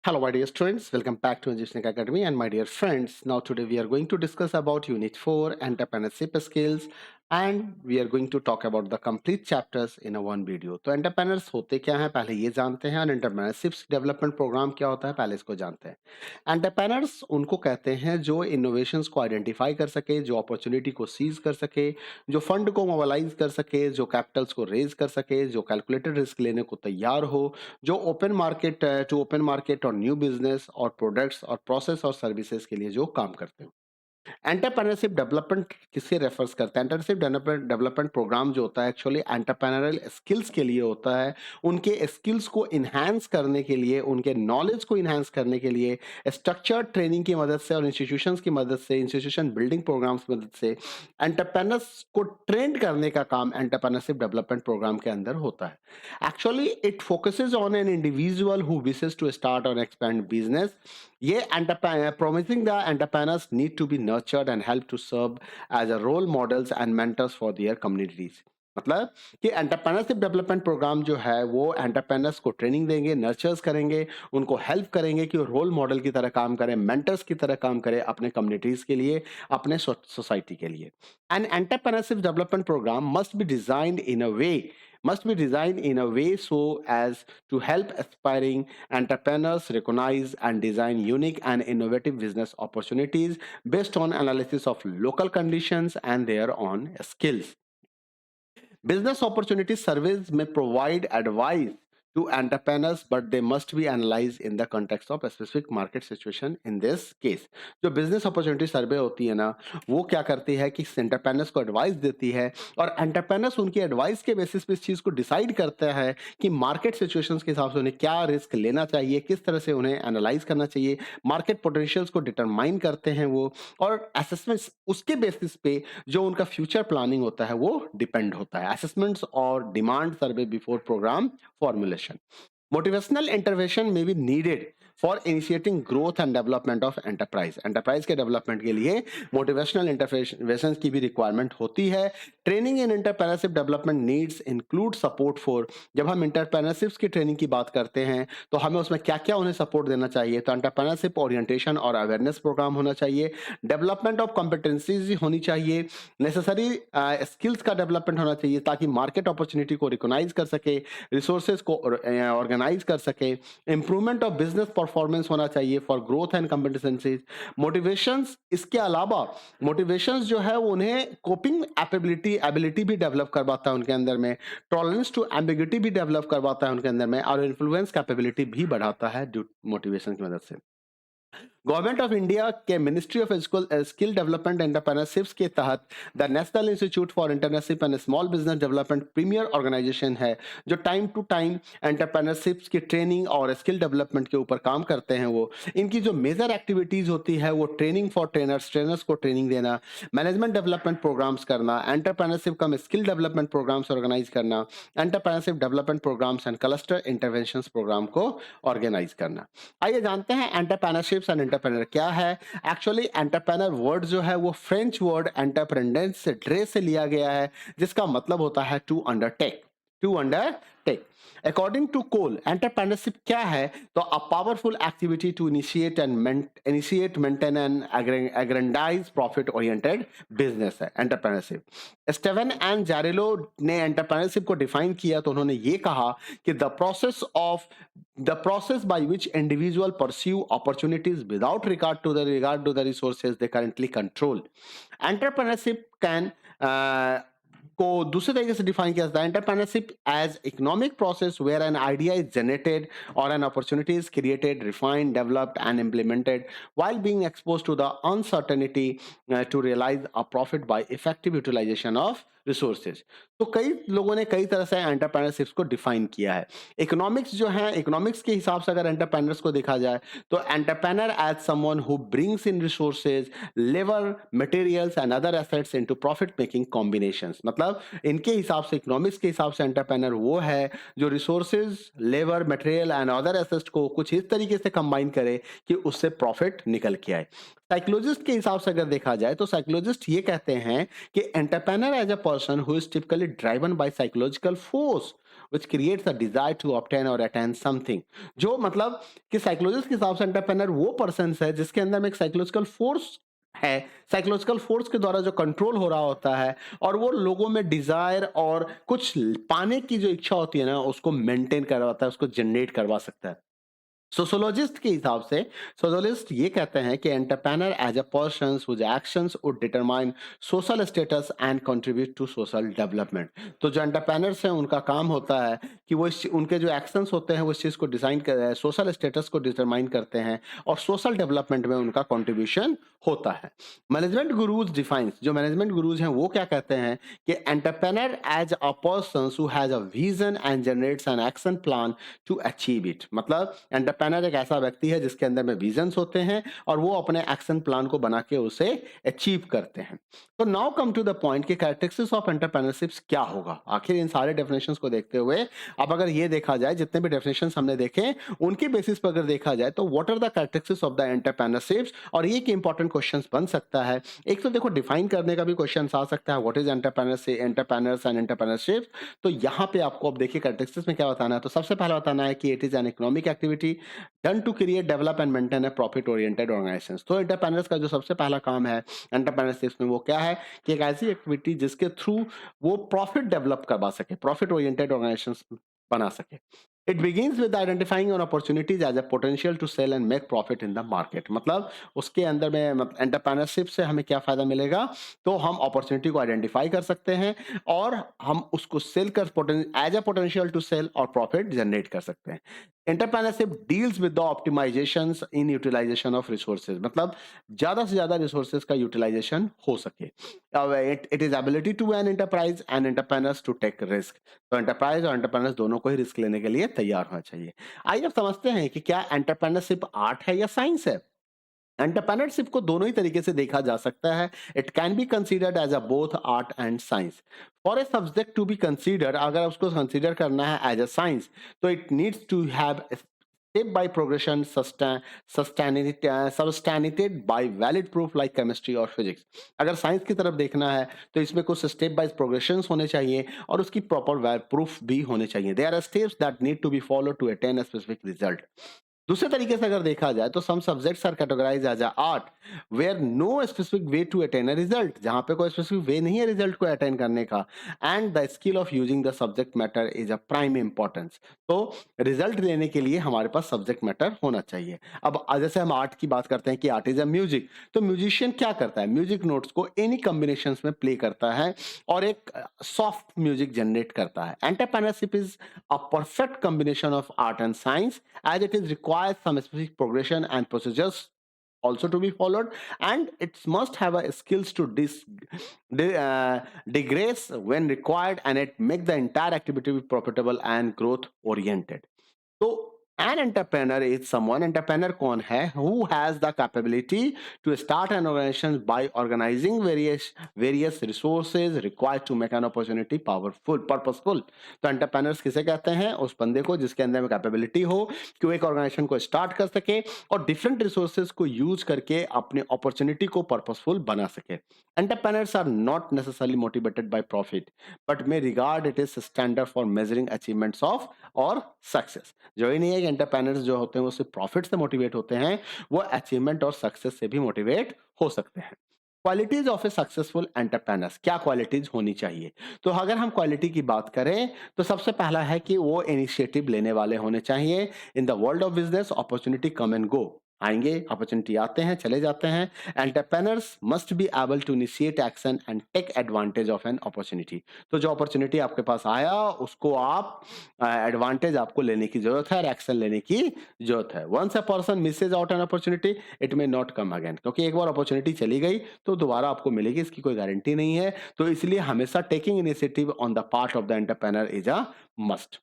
Hello, my dear students. Welcome back to Engineering Academy. And my dear friends, now today we are going to discuss about Unit 4 Entrepreneurship Skills, and we are going to talk about the complete chapters in a one video. तो entrepreneurs होते क्या हैं पहले ये जानते हैं, और entrepreneurship development programme क्या होता है पहले इसको जानते हैं। एंटरप्रेनर्स उनको कहते हैं जो इनोवेशंस को आइडेंटिफाई कर सके, जो अपॉर्चुनिटी को सीज कर सके, जो फंड को मोबालाइज कर सके, जो कैपिटल्स को रेज कर सके, जो कैलकुलेटेड रिस्क लेने को तैयार हो, जो ओपन मार्केट और न्यू बिजनेस और प्रोडक्ट्स और प्रोसेस और सर्विसेज के लिए जो काम करते हैं। एंटरप्रेन्योरशिप डेवलपमेंट किससे रेफर्स करता है? एंटरप्रेन्योरशिप डेवलपमेंट प्रोग्राम जो होता है एक्चुअली एंटरप्रेन्योरल स्किल्स के लिए होता है, उनके स्किल्स को इन्हांस करने के लिए, उनके नॉलेज को इन्हांस करने के लिए स्ट्रक्चर्ड ट्रेनिंग की मदद से और इंस्टीट्यूशंस की मदद से, इंस्टीट्यूशन बिल्डिंग प्रोग्राम्स की मदद से एंटरप्रेन्योर्स को ट्रेंड करने का काम एंटरप्रेन्योरशिप डेवलपमेंट प्रोग्राम के अंदर होता है। Actually it focuses on an individual who wishes to start और एक्सपेंड बिजनेस। ये promising the entrepreneurs need to be nurtured and help to serve as a role models and mentors for their communities। मतलब कि entrepreneurship development programme जो है वो entrepreneurs को training देंगे, nurtures करेंगे, उनको हेल्प करेंगे कि वो रोल मॉडल की तरह काम करें, मेंटर्स की तरह काम करें अपने कम्युनिटीज के लिए, अपने सोसाइटी के लिए। And entrepreneurship development programme must be designed in a way so as to help aspiring entrepreneurs recognize and design unique and innovative business opportunities based on analysis of local conditions and their own skills। Business opportunity surveys may provide advice to entrepreneurs, but they must be analyzed in the context of a specific market situation in this case। जो business opportunity सर्वे होती है ना, वो क्या करती है कि entrepreneurs को एडवाइस देती है, और एंटरप्रेन्योर्स उनकी एडवाइस के बेसिस पे इस चीज को डिसाइड करता है कि मार्केट सिचुएशंस के हिसाब से उन्हें क्या रिस्क लेना चाहिए, किस तरह से उन्हें एनालाइज करना चाहिए, मार्केट पोटेंशियल्स को डिटरमाइन करते हैं वो, और असेसमेंट्स उसके बेसिस पे जो उनका फ्यूचर प्लानिंग होता है वो डिपेंड होता है। असेसमेंट्स और demand survey before program formulation। Motivational intervention may be needed for initiating growth and development of enterprise। enterprise के development के लिए motivational interventions की भी requirement होती है। Training in entrepreneurship development needs include support for। जब हम entrepreneurship की training की बात करते हैं तो हमें उसमें क्या क्या उन्हें support देना चाहिए, तो entrepreneurship orientation और awareness program होना चाहिए, development of competencies होनी चाहिए, necessary skills का development होना चाहिए ताकि market opportunity को recognize कर सके, resources को ऑर्गेनाइज कर सके, इंप्रूवमेंट ऑफ बिजनेस परफॉर्मेंस होना चाहिए for growth and competitions, motivations. इसके अलावा मोटिवेशंस जो है वो उन्हें कोपिंग एबिलिटी भी डेवलप करवाता है उनके अंदर में, टॉलरेंस टू एम्बिग्युइटी भी डेवलप करवाता है उनके अंदर में, और इन्फ्लुएंस कैपेबिलिटी भी बढ़ाता है ड्यू मोटिवेशन की मदद से। गवर्नमेंट ऑफ इंडिया के ministry of skill development entrepreneurship के तहत the national institute for entrepreneurship and small business development premier organisation है, जो टाइम टू टाइम एंटरप्रेन्योरशिप की ट्रेनिंग और स्किल डेवलपमेंट के ऊपर काम करते हैं। वो इनकी जो मेजर एक्टिविटीज होती है वो ट्रेनिंग फॉर ट्रेनर्स को ट्रेनिंग देना, मैनेजमेंट डेवलपमेंट प्रोग्राम्स करना, entrepreneurship cum skill development programmes organise करना, entrepreneurship development programmes and cluster intervention programme को ऑर्गेनाइज करना। आइए जानते हैं एंटरप्रेन्योरशिप एंड एंटरप्रेन्योर क्या है। एक्चुअली एंटरप्रेन्योर वर्ड जो है वो फ्रेंच वर्ड एंटरप्रेन्योर से ड्रे से लिया गया है, जिसका मतलब होता है to undertake. According to Cole, entrepreneurship क्या है? तो a powerful activity to initiate maintain and aggrandise profit oriented business है एंटरप्रेन्योरशिप। स्टेवन एंड जारेलो ने एंटरप्रेन्योरशिप को डिफाइन किया तो उन्होंने ये कहा कि the process by which individual pursue opportunities without regard to the resources they currently control। Entrepreneurship can को दूसरे तरीके से डिफाइन किया जाता है, entrepreneurship as economic process where an idea is generated और an opportunity is created, refined, developed and implemented while being exposed to the uncertainty to realize a profit by effective utilization of resources. तो कई लोगों ने कई तरह से entrepreneurship को define किया है। इकोनॉमिक्स जो है, इकोनॉमिक्स के हिसाब से अगर एंटरप्रेन्योर्स को देखा जाए तो entrepreneur as someone who brings in resources, labour, materials and other assets into profit making combinations. मतलब इनके हिसाब से, इकोनॉमिक्स के हिसाब से एंटरप्रेन्योर वो है जो resources, labour, material and other assets को कुछ इस तरीके से कंबाइन करे कि उससे प्रॉफिट निकल के आए। साइकोलॉजिस्ट के हिसाब से अगर देखा जाए तो साइकोलॉजिस्ट ये कहते हैं कि entrepreneur as a person who is typically driven by psychological force which creates a desire to obtain और अटेन समथिंग। जो मतलब कि साइकोलॉजिस्ट के हिसाब से एंटरप्रेन्योर वो पर्सन है जिसके अंदर में एक साइकोलॉजिकल फोर्स है, साइकोलॉजिकल फोर्स के द्वारा जो कंट्रोल हो रहा होता है, और वो लोगों में डिजायर और कुछ पाने की जो इच्छा होती है ना, उसको मेंटेन करवाता है, उसको जनरेट करवा सकता है। सोशोलॉजिस्ट के हिसाब से, सोशोलॉजिस्ट ये कहते हैं कि entrepreneur as a person whose actions would determine social status and contribute to social development। तो जो एंटरप्रेन्योर्स हैं उनका काम होता है कि वो उनके जो एक्शंस होते हैं वो इस चीज को डिजाइन कर सोशल स्टेटस को डिटरमाइन करते हैं और सोशल डेवलपमेंट में उनका कंट्रीब्यूशन होता है। मैनेजमेंट गुरुज डिफाइंस, जो मैनेजमेंट गुरुज हैं वो क्या कहते हैं कि entrepreneur as a person who has a vision and generates an action plan to achieve it. मतलब एंटरप्रेन्योर एक ऐसा व्यक्ति है जिसके अंदर में विजन्स होते हैं और वो अपने एक्शन प्लान को बना के उसे अचीव करते हैं। तो now come to the point कि कैरेक्टरिस्टिक्स ऑफ एंटरप्रेन्योरशिप क्या होगा। आखिर इन सारे डेफिनेशंस को देखते हुए अब अगर ये देखा जाए, जितने भी डेफिनेशंस हमने देखे उनके बेसिस पर अगर देखा जाए तो what are the characteristics of the entrepreneurship, और ये एक इंपॉर्टेंट क्वेश्चन बन सकता है। एक तो देखो डिफाइन करने का भी क्वेश्चन आ सकता है, what is entrepreneurs and entrepreneurship. तो यहाँ पे आपको अब देखिए कैरेक्टरिस्टिक्स में क्या बताना है। तो सबसे पहला बताना है कि it is an economic activity done to create develop and maintain a profit oriented organisation. तो एंटरप्रेन्योर्स का जो सबसे पहला काम है एंटरप्रेन्योरशिप में वो क्या है कि एक ऐसी एक्टिविटी जिसके थ्रू वो प्रॉफिट डेवलप करवा सके, प्रॉफिट ओरिएंटेड ऑर्गेनाइजेशन बना सके। It begins with identifying on opportunities as a potential to sell and make profit in the market. मतलब उसके अंदर में एंटरप्रेन्योरशिप से हमें क्या फायदा मिलेगा, तो हम अपॉर्चुनिटी को आइडेंटिफाई कर सकते हैं और हम उसको सेल कर as a potential to sell और प्रॉफिट जनरेट कर सकते हैं। Entrepreneurship deals with the optimisations in utilisation of resources. मतलब ज्यादा से ज्यादा रिसोर्सेज का यूटिलाइजेशन हो सके। It is ability to an enterprise and entrepreneurs to take risk. तो एंटरप्राइज और एंटरप्रेन्योर्स दोनों को ही रिस्क लेने के लिए तैयार होना चाहिए। आइए अब समझते हैं कि क्या एंटरप्रेन्योरशिप आर्ट है या साइंस है। एंटरप्रेन्योरशिप को दोनों ही तरीके से देखा जा सकता है। It can be considered as a both art and science. For a subject to be consider, अगर उसको कंसीडर करना है एज अ साइंस, तो it needs to have step by progression substantiated by valid proof like chemistry और physics। अगर science की तरफ देखना है तो इसमें कुछ स्टेप बाय प्रोग्रेशन होने चाहिए और उसकी प्रॉपर प्रूफ भी होने चाहिए। There are steps that need to be follow to attain a specific result. दूसरे तरीके से अगर देखा जाए तो some subjects are categorise as a art where no specific way to attain a result, जहां पे कोई स्पेसिफिक वे नहीं है रिजल्ट को अटेन करने का, and the skill of using the subject matter is a prime importance. तो result लेने के लिए हमारे पास सब्जेक्ट मैटर होना चाहिए। अब जैसे हम आर्ट की बात करते हैं कि आर्ट इज अ म्यूजिक, तो म्यूजिशियन क्या करता है, म्यूजिक नोट्स को एनी कॉम्बिनेशन में प्ले करता है और एक सॉफ्ट म्यूजिक जनरेट करता है। Entrepreneurship is a perfect combination of art and science, as it is requires some specific progression and procedures also to be followed, and it must have a skills to digress when required, and it make the entire activity be profitable and growth oriented। तो an entrepreneur is someone, entrepreneur कौन है, who has the capability to start an organization by organizing various resources required to make an opportunity powerful purposeful। तो entrepreneurs किसे कहते हैं, उस बंदे को जिसके अंदर में कैपेबिलिटी हो कि वो एक ऑर्गेनाइजेशन को स्टार्ट कर सके और डिफरेंट रिसोर्सेज को यूज करके अपने अपॉर्चुनिटी को पर्पसफुल बना सके। Entrepreneurs are not necessarily motivated by profit but may regard it is standard for measuring achievements of और सक्सेस। जो ही नहीं है कि एंटरप्रेन्योर्स जो होते हैं वो सिर्फ प्रॉफिट से मोटिवेट होते हैं, वो अचीवमेंट और सक्सेस से भी मोटिवेट हो सकते हैं। Qualities of A successful entrepreneurs, क्या क्वालिटीज होनी चाहिए। तो अगर हम क्वालिटी की बात करें तो सबसे पहला है कि वो इनिशिएटिव लेने वाले होने चाहिए। In the world of business opportunity come and go, आएंगे अपॉर्चुनिटी, आते हैं चले जाते हैं। Entrepreneurs must be able to initiate action and take advantage of an opportunity. तो जो अपॉर्चुनिटी आपके पास आया उसको आप एडवांटेज आपको लेने की जरूरत है और एक्शन लेने की जरूरत है। Once a person misses out an opportunity it may not come again, क्योंकि एक बार अपॉर्चुनिटी चली गई तो दोबारा आपको मिलेगी इसकी कोई गारंटी नहीं है। तो इसलिए हमेशा taking initiative on the part of the entrepreneur is a must.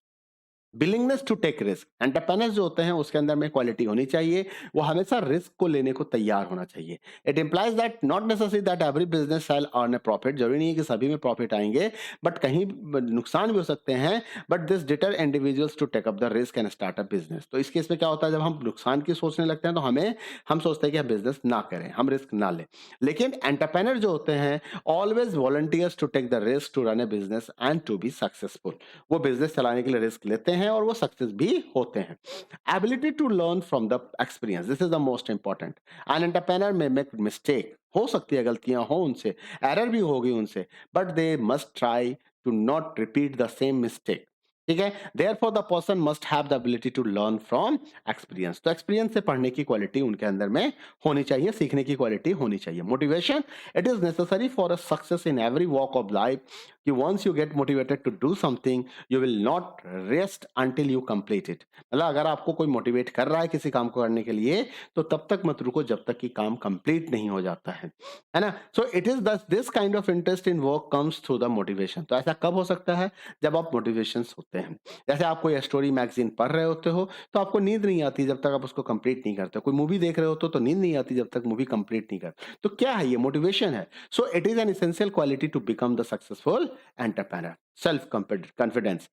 Willingness to take risk. Entrepreneurs जो होते हैं उसके अंदर में क्वालिटी होनी चाहिए, वो हमेशा रिस्क को लेने को तैयार होना चाहिए। It implies that not necessary that every business shall earn a profit, जरूरी नहीं है कि सभी में प्रॉफिट आएंगे, बट कहीं नुकसान भी हो सकते हैं। But this deter individuals to take up the risk and start up business. तो इस केस में क्या होता है, जब हम नुकसान की सोचने लगते हैं तो हम सोचते हैं कि हम बिजनेस ना करें, हम रिस्क ना लें। लेकिन एंटरप्रेन्योर जो होते हैं always volunteers to take the risk to run a business and to be successful. वो बिजनेस चलाने के लिए रिस्क लेते हैं और वो सक्सेस भी होते हैं। Ability to learn from the experience, this is the most important. An entrepreneur may make mistake, हो सकती है गलतियां हो उनसे, एरर भी होगी उनसे, but they must try to not repeat the same mistake. ठीक है, therefore the person must have the ability to learn from experience. तो एक्सपीरियंस से पढ़ने की क्वालिटी उनके अंदर में होनी चाहिए, सीखने की क्वालिटी होनी चाहिए। Motivation, it is necessary for a success in every walk of life, कि once you get motivated to do something you will not rest until you complete it। मतलब अगर आपको कोई मोटिवेट कर रहा है किसी काम को करने के लिए तो तब तक मत रुको जब तक कि काम कंप्लीट नहीं हो जाता है ना। सो it is this kind of interest in work comes through the motivation. तो ऐसा कब हो सकता है, जब आप मोटिवेशन होते हैं। जैसे आप कोई स्टोरी मैगजीन पढ़ रहे होते हो तो आपको नींद नहीं आती जब तक आप उसको कंप्लीट नहीं करते, कोई मूवी देख रहे होते हो तो नींद नहीं आती जब तक मूवी कंप्लीट नहीं करते। तो क्या है, ये मोटिवेशन है। So it is an essential quality to become the successful entrepreneur. Self confidence,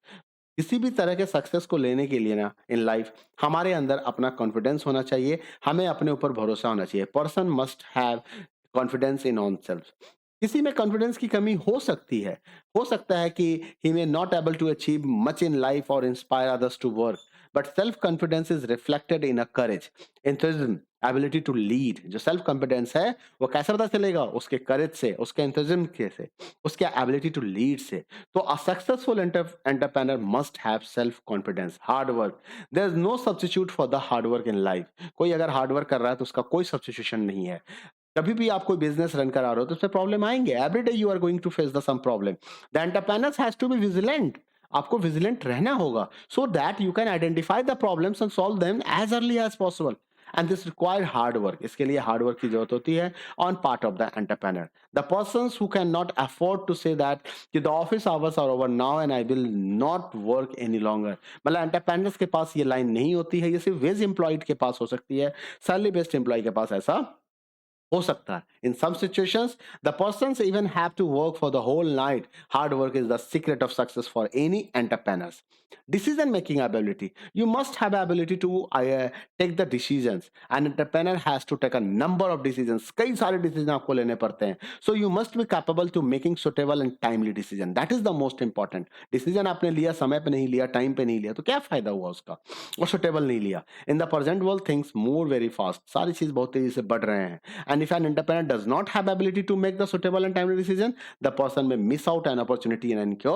किसी भी तरह के सक्सेस को लेने के लिए ना इन लाइफ हमारे अंदर अपना कॉन्फिडेंस होना चाहिए, हमें अपने ऊपर भरोसा होना चाहिए। Person must have confidence in on self. किसी में कॉन्फिडेंस की कमी हो सकती है, हो सकता है कि he may not able to achieve much in life और inspire others to work, but self confidence is reflected in a courage, enthusiasm, ability to lead. जो सेल्फ कॉन्फिडेंस है वो कैसे पता चलेगा, उसके करेज से, उसके एंथुसिज्म के से, उसके एबिलिटी टू लीड से। तो a successful entrepreneur must have self confidence. Hard work, there is no substitute for the hard work in life. कोई अगर हार्ड वर्क कर रहा है तो उसका कोई सब्स्टिट्यूशन नहीं है। कभी भी आप कोई बिजनेस रन करा रहे हो तो उसमें प्रॉब्लम आएंगे, every day you are going to face the some problem. The entrepreneur has to be vigilant. आपको विजिलेंट रहना होगा so that you can identify the problems and solve them as early as possible. And this require hard work, इसके लिए hard work की जरूरत होती है on part of the entrepreneur. The persons who can not afford to say that कि the office hours are over now and I will not work any longer. मतलब entrepreneurs के पास ये लाइन नहीं होती है, ये सिर्फ वेज एम्प्लॉयड के पास हो सकती है, सैलरी बेस्ड एम्प्लॉय के पास ऐसा हो सकता है। In some situations the persons even have to work for the whole night. Hard work is the secret of success for any entrepreneurs. Decision making ability, you must have ability to take the decisions। an entrepreneur has to take a number of decisions, कई सारे decision आपको लेने पड़ते हैं। so you must be capable to making suitable and timely decision, that is the most important। Decision आपने लिया, समय पे नहीं लिया, टाइम पे नहीं लिया तो क्या फायदा हुआ उसका, और सुटेबल नहीं लिया। In the present world things move very fast, सारी चीज बहुत तेजी से बढ़ रहे हैं। and if an entrepreneur does not have ability to make the suitable and timely decision, the person may miss out an opportunity and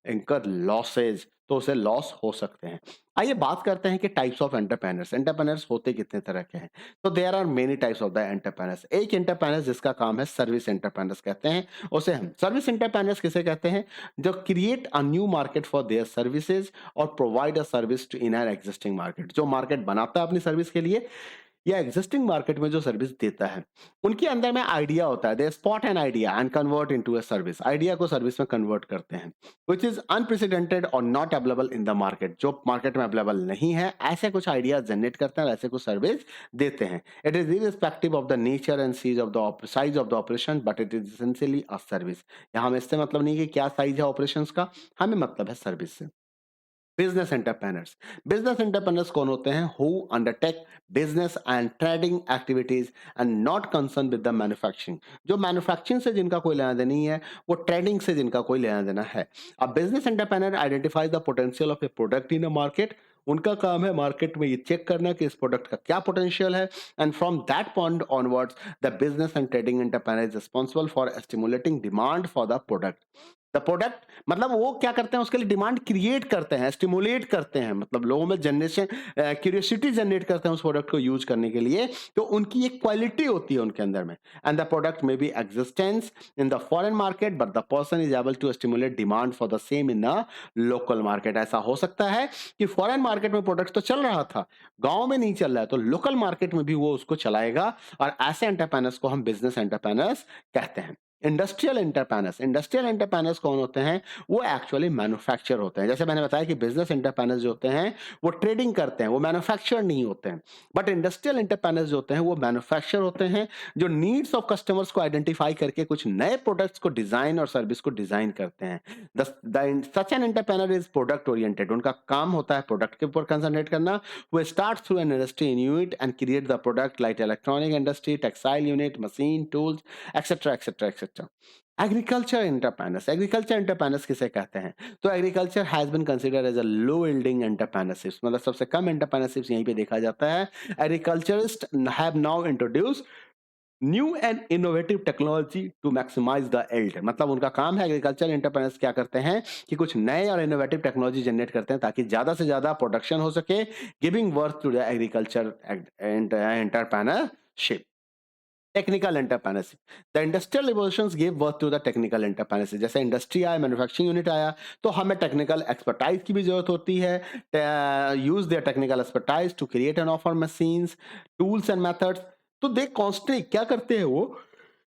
incur losses। तो उसे लॉस हो सकते हैं। आइए बात करते हैं कि टाइप्स ऑफ एंटरप्रेन्योर्स। एंटरप्रेन्योर्स होते कितने तरह के हैं। तो there are many types of the entrepreneurs. एक एंटरप्रेन्योर्स जिसका काम है सर्विस एंटरप्रेन्योर्स कहते हैं उसे हम। सर्विस एंटरप्रेन्योर्स किसे कहते हैं, जो create a new market for their services और provide a service to in an existing market. जो मार्केट बनाता है अपनी सर्विस के लिए या एग्जिस्टिंग मार्केट में जो सर्विस देता है, उनके अंदर में आइडिया होता है। They spot an idea and convert into a service. Idea को सर्विस में कन्वर्ट करते हैं, व्हिच इज अनप्रेसिडेंटेड और not available in the market. जो मार्केट में अवेलेबल नहीं है ऐसे कुछ आइडिया जनरेट करते हैं, ऐसे कुछ सर्विस देते हैं। It is irrespective of the nature and size of the operation, but it is essentially a service. यहाँ हमें इससे मतलब नहीं कि क्या साइज है ऑपरेशन का, हमें मतलब है सर्विस से। बिजनेस एंटरप्रेन्योर्स, बिजनेस एंटरप्रेन्योर्स कौन होते हैं, who undertake business and trading activities and not concern with the manufacturing. जो मैन्युफैक्चरिंग से जिनका कोई लेना देना नहीं है, वो ट्रेडिंग से जिनका कोई लेना देना है। अब business entrepreneur identify the potential of A product in a market. उनका काम है मार्केट में ये चेक करना कि इस प्रोडक्ट का क्या पोटेंशियल है, and from that point onwards the business and trading entrepreneur is responsible for stimulating demand for the product. The product मतलब वो क्या करते हैं, उसके लिए डिमांड क्रिएट करते हैं, स्टिमुलेट करते हैं, मतलब लोगों में जनरेशन क्यूरियोसिटी जनरेट करते हैं उस प्रोडक्ट को यूज करने के लिए। तो उनकी एक क्वालिटी होती है उनके अंदर में। And the product may be existence in the foreign market but the person is able to stimulate demand for the same in the local market. ऐसा हो सकता है कि फॉरेन मार्केट में प्रोडक्ट तो चल रहा था, गांव में नहीं चल रहा है, तो लोकल मार्केट में भी वो उसको चलाएगा। और ऐसे एंटरप्रेन्योर्स को हम बिजनेस एंटरप्रेन्योर्स कहते हैं। इंडस्ट्रियल एंटरप्रेन्योर्स कौन होते हैं? वो एक्चुअली मैन्युफैक्चर होते हैं। जैसे मैंने बताया कि बिजनेस एंटरप्रेन्योर्स जो होते हैं वो ट्रेडिंग करते हैं, वो मैन्युफैक्चर नहीं होते हैं। बट इंडस्ट्रियल एंटरप्रेन्योर्स जो होते हैं वो मैन्युफैक्चर होते हैं, जो नीड्स ऑफ कस्टमर्स को आइडेंटिफाई करके कुछ नए प्रोडक्ट्स को डिजाइन और सर्विस को डिजाइन करते हैं। Such an entrepreneur is product oriented. उनका काम होता है प्रोडक्ट के ऊपर कंसंट्रेट करना। वो start through an industry in unit and create the product like electronic industry, textile unit, machine, tools, etcetera etcetera etcetera. Agriculture entrepreneurs किसे कहते हैं? तो agriculture has been considered as a low yielding entrepreneurship, मतलब सबसे कम entrepreneurship यहीं पे देखा जाता है। Agriculturist have now introduce new and innovative technology to maximise the yield, मतलब उनका काम है, एग्रीकल्चर एंटरप्रेन्योर्स क्या करते हैं कि कुछ नए और इनोवेटिव टेक्नोलॉजी जनरेट करते हैं ताकि ज्यादा से ज्यादा प्रोडक्शन हो सके, giving worth to the agriculture entrepreneurship. Technical entrepreneurship, the industrial revolutions give birth to the technical entrepreneurship. जैसे इंडस्ट्री आया, मैन्युफैक्चरिंग यूनिट आया, तो हमें टेक्निकल एक्सपर्टाइज की भी जरूरत होती है। Use their technical expertise to create and offer machines, tools and methods. तो दे कॉन्स्टेंटली क्या करते हैं वो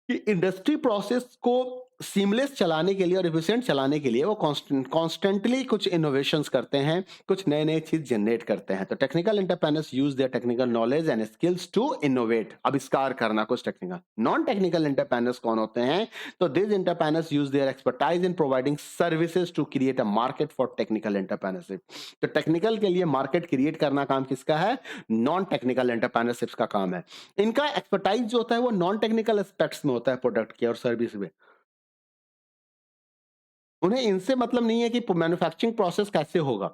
कि इंडस्ट्री प्रोसेस को सीमलेस चलाने के लिए और एफिशिएंट चलाने के लिए वो कॉन्स्टेंटली कुछ इनोवेशंस करते हैं, कुछ नए नए चीज जनरेट करते हैं। तो technical entrepreneurs use their technical knowledge and skills to innovate, आविष्कार करना कुछ टेक्निकल। नॉन टेक्निकल एंटरप्रेन्योर्स कौन होते हैं? तो this entrepreneurs use their expertise in providing services to create a market for technical entrepreneurship. तो टेक्निकल के लिए मार्केट क्रिएट करना काम किसका है? नॉन टेक्निकल एंटरप्रेन्योरशिप का काम है। इनका एक्सपर्टाइज जो होता है वो नॉन टेक्निकल एस्पेक्ट्स में होता है, प्रोडक्ट के और सर्विस में। उन्हें इनसे मतलब नहीं है कि मैन्युफैक्चरिंग प्रोसेस कैसे होगा,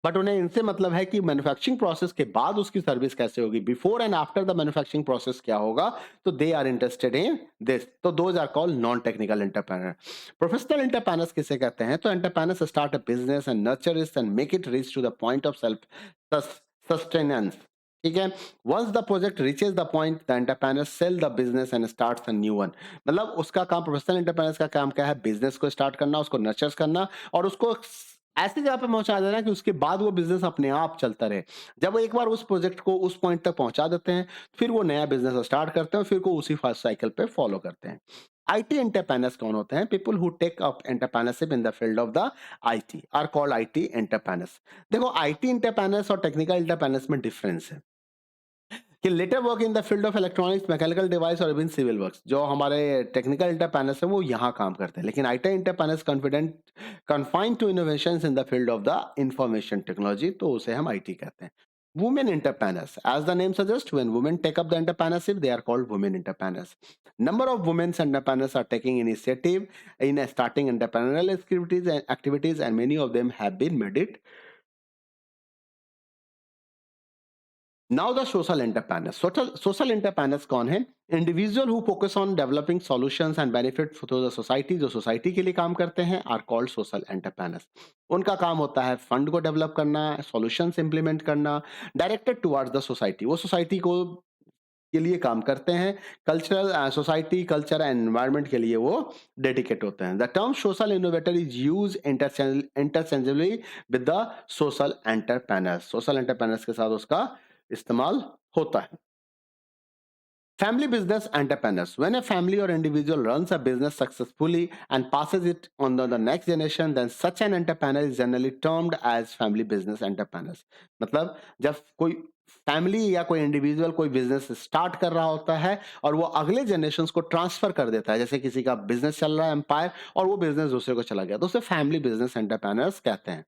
बट उन्हें इनसे मतलब है कि मैन्युफैक्चरिंग प्रोसेस के बाद उसकी सर्विस कैसे होगी, before and after the manufacturing process क्या होगा। तो they are interested in this, तो those are called non technical entrepreneur. Professional entrepreneurs किसे कहते हैं? तो entrepreneurs start a business and nurture it and make it reach to the point of self sustenance. ठीक है, once the project reaches the point the entrepreneur sell the business and starts a new one. मतलब उसका काम, professional entrepreneurs का काम क्या है? Business को स्टार्ट करना, उसको नर्चर करना और उसको ऐसी जगह पे पहुंचा देना कि उसके बाद वो बिजनेस अपने आप चलता रहे। जब वो एक बार उस प्रोजेक्ट को उस पॉइंट तक पहुंचा देते हैं, फिर वो नया बिजनेस स्टार्ट करते हैं, फिर को उसी फर्स्ट साइकिल पे फॉलो करते हैं। आईटी एंटरप्रेन्योर्स कौन होते हैं? People who take up entrepreneurship in the field of the IT are called IT entrepreneurs. देखो, आईटी एंटरप्रेन्योर्स और टेक्निकल एंटरप्रेन्योर्स में डिफरेंस है कि latter work in the field of electronics, mechanical device और even civil works. जो हमारे technical entrepreneurs हैं वो यहाँ काम करते हैं, लेकिन IT entrepreneurs confident confined to innovations in the field of the information technology, तो उसे हम आईटी कहते हैं। Women entrepreneurs, as the name suggests, when women take up the entrepreneurship, they are called women entrepreneurs. Number of women entrepreneurs are taking initiative in starting entrepreneurial activities, and many of them have been made it. Now the social entrepreneurs. Social entrepreneurs कौन है? Individual who focus on developing solutions and benefit to the society, जो society के लिए काम करते हैं, are called social entrepreneurs. उनका काम होता है फंड को डेवलप करना, सॉल्यूशंस इंप्लीमेंट करना, डायरेक्टेड टुवर्ड्स द सोसाइटी। वो सोसाइटी को के लिए काम करते हैं, cultural society, culture and environment के लिए वो डेडिकेट होते हैं। The term social innovator is use interchangeably with the social entrepreneurs. Social entrepreneurs के साथ उसका इस्तेमाल होता है। Family business entrepreneurs. When a family or individual runs a business successfully and passes it on the next generation, then such an entrepreneur is generally termed as family business entrepreneurs. मतलब जब कोई family या कोई individual कोई business start कर रहा होता है और वो अगले जनरेशन को ट्रांसफर कर देता है, जैसे किसी का बिजनेस चल रहा है एम्पायर और वो बिजनेस दूसरे को चला गया, तो उसे फैमिली बिजनेस एंटरप्रेन्योर्स कहते हैं।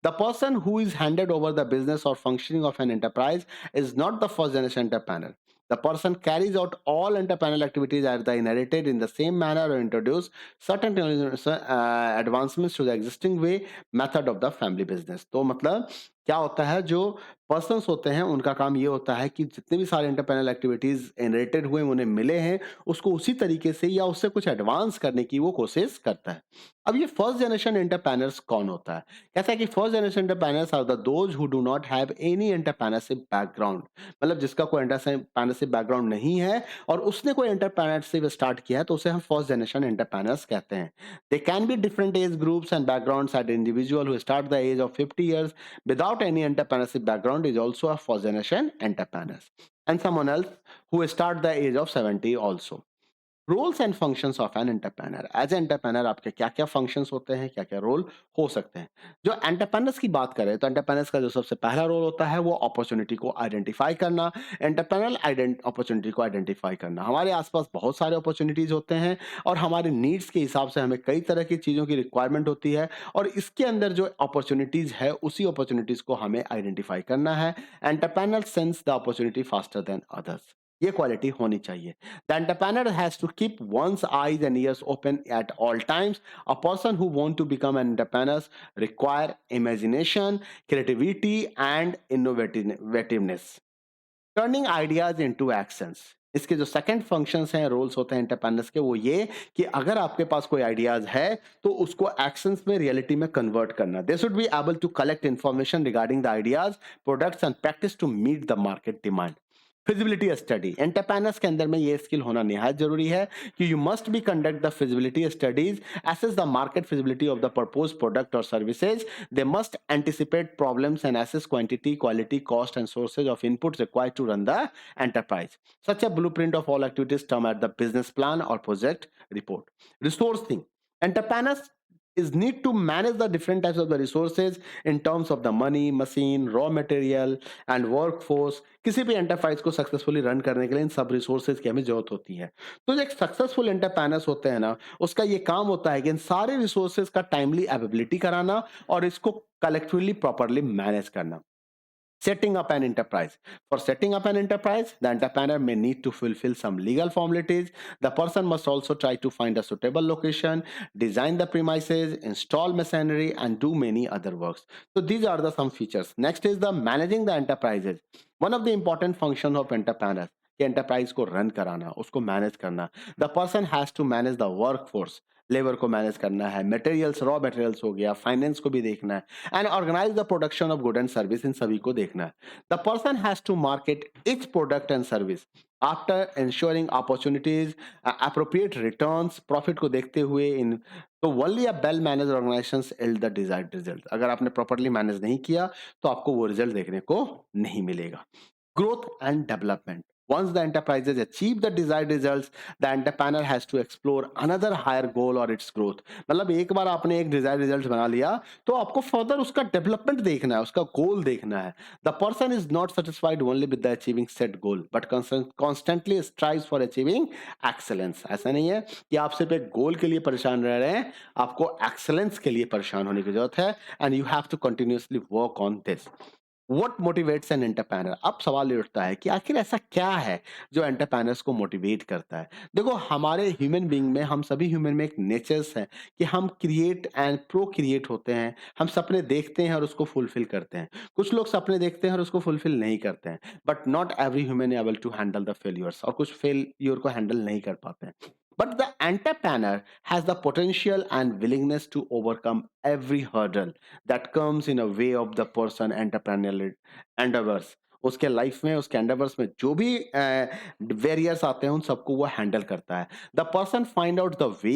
The person who is handed over the business और functioning of an enterprise is not the first generation entrepreneur. The person carries out all entrepreneurial activities as they inherited in the same manner or introduce certain advancements to the existing way method of the family business. तो मतलब क्या होता है, जो persons होते हैं उनका काम ये होता है कि जितने भी सारे एंटरप्रेन्योरियल एक्टिविटीज इनहेरिटेड हुए, उन्हें मिले हैं, उसको उसी तरीके से या उससे कुछ एडवांस करने की वो कोशिश करता है। अब ये फर्स्ट जनरेशन एंटरप्रेन्योर्स कौन होता है? कहता है कि first generation entrepreneurs are the those who do not have any entrepreneurship background. मतलब जिसका कोई एंटरप्रेन्योरशिप बैकग्राउंड नहीं है और उसने कोई एंटरप्रेन्योरशिप स्टार्ट किया है, तो उसे हम फर्स्ट जनरेशन एंटरप्रेन्योर्स कहते हैं। They can be different age groups and backgrounds at individual who start the age of 50 years without any entrepreneurship background is also a first generation entrepreneurs, and someone else who start the age of 70 also. Roles and functions of an entrepreneur. As entrepreneur आपके क्या-क्या functions होते हैं, क्या-क्या role हो सकते हैं। जो entrepreneurs की बात करें तो एंटरप्रेन्योर्स का जो सबसे पहला रोल होता है वो अपॉर्च्युनिटी को आइडेंटिफाई करना, एंटरप्रेन्योरल अपॉर्च्युनिटी को आइडेंटिफाई करना। हमारे आस-पास बहुत सारे अपॉर्च्युनिटीज़ होते हैं और हमारे नीड्स के हिसाब से हमें कई तरह की चीज़ों की रिक्वायरमेंट होती है और इसके अंदर जो अपॉर्च्युनिटीज़ है उसी अपॉर्च्युनिटीज़ को हमें आइडेंटिफाई करना है। Entrepreneur sense the opportunity faster than others. ये क्वालिटी होनी चाहिए। The entrepreneur has to keep one's eyes and ears open at all times. A person who wants to become an entrepreneur require imagination, creativity, and innovativeness. Turning ideas into actions. इसके जो second functions हैं, roles होते हैं entrepreneurs के, वो ये कि अगर आपके पास कोई आइडियाज है तो उसको एक्शंस में, रियलिटी में कन्वर्ट करना। They should be able to collect information regarding the ideas, products and practice to meet the market demand. Feasibility study, entrepreneurs के अंदर में ये स्किल होना निहायत जरूरी है कि you must be conduct the feasibility studies, assess the market feasibility of the proposed product or services. They must anticipate problems and assess quantity, quality, cost, and sources of inputs required to run the enterprise. Such a blueprint of all activities termed as the business plan or project report. Resourcing. Entrepreneurs is need to manage the different types of the resources in terms of the money, machine, raw material and workforce. किसी भी enterprise को successfully run करने के लिए इन सब resources की हमें जरूरत होती है। तो जो एक सक्सेसफुल एंटरप्रेन्योर्स होते हैं ना, उसका ये काम होता है कि इन सारे रिसोर्सेज का टाइमली अवेलेबिलिटी कराना और इसको कलेक्टिवली प्रॉपर्ली मैनेज करना। Setting up an enterprise. For setting up an enterprise, the entrepreneur may need to fulfill some legal formalities. The person must also try to find a suitable location, design the premises, install machinery, and do many other works. So these are the some features. Next is the managing the enterprises. One of the important functions of entrepreneurs कि enterprise को run कराना, उसको manage करना। The person has to manage the work force, labour को manage करना है, materials, raw materials हो गया, फाइनेंस को भी देखना है, and organise the production of good and service, इन सभी को देखना है। The person has to market each product and service after ensuring opportunities, appropriate returns, profit को देखते हुए इन। तो only a well manage organisations yield the desired result. अगर आपने प्रॉपर्ली मैनेज नहीं किया तो आपको वो रिजल्ट देखने को नहीं मिलेगा। Growth and development. Once the enterprises achieve the desired results, the entrepreneur has to explore another higher goal or its growth. मतलब एक बार आपने एक desired result बना लिया तो आपको further उसका development देखना है, उसका goal देखना है। The person is not satisfied only with the achieving set goal, but constantly strives for achieving excellence. ऐसा नहीं है कि आप सिर्फ एक goal के लिए परेशान रह रहे हैं, आपको excellence के लिए परेशान होने की जरूरत है, and you have to continuously work on this. What motivates an entrepreneur. अब सवाल ये उठता है कि आखिर ऐसा क्या है जो एंटरप्रेन्योर्स को मोटिवेट करता है। देखो, हमारे ह्यूमन बीइंग में, हम सभी ह्यूमन में एक नेचर्स है कि हम क्रिएट एंड प्रोक्रिएट होते हैं। हम सपने देखते हैं और उसको फुलफिल करते हैं। कुछ लोग सपने देखते हैं और उसको फुलफिल नहीं करते हैं, but not every human able to handle the failures, और कुछ फेल्यूर को हैंडल नहीं कर पाते हैं। But the entrepreneur has the potential and willingness to overcome every hurdle that comes in a way of the person entrepreneurial endeavors. उसके life में, उसके एंडेवर्स में जो भी वेरियर्स आते हैं उन सबको वो हैंडल करता है। The person find out the way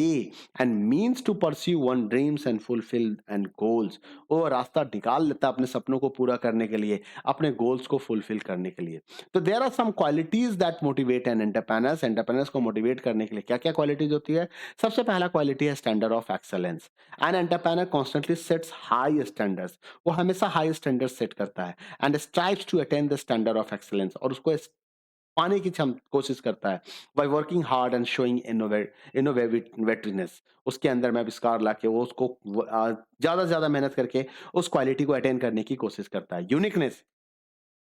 and means to pursue one dreams and fulfil and goals. वो रास्ता निकाल लेता है अपने सपनों को पूरा करने के लिए, अपने गोल्स को फुलफिल करने के लिए। तो there are some qualities that motivate an entrepreneurs. Entrepreneurs को मोटिवेट करने के लिए क्या क्या क्वालिटीज होती है? सबसे पहला क्वालिटी है standard of excellence. An entrepreneur constantly sets high standards. वो हमेशा हाई स्टैंडर्ड सेट करता है and strives to attain the standard of excellence, और उसको पाने की कोशिश करता है by working hard and showing innovativeness. उसके अंदर में आविष्कार लाके वो उसको ज्यादा से ज्यादा मेहनत करके उस क्वालिटी को अटेन करने की कोशिश करता है। Uniqueness.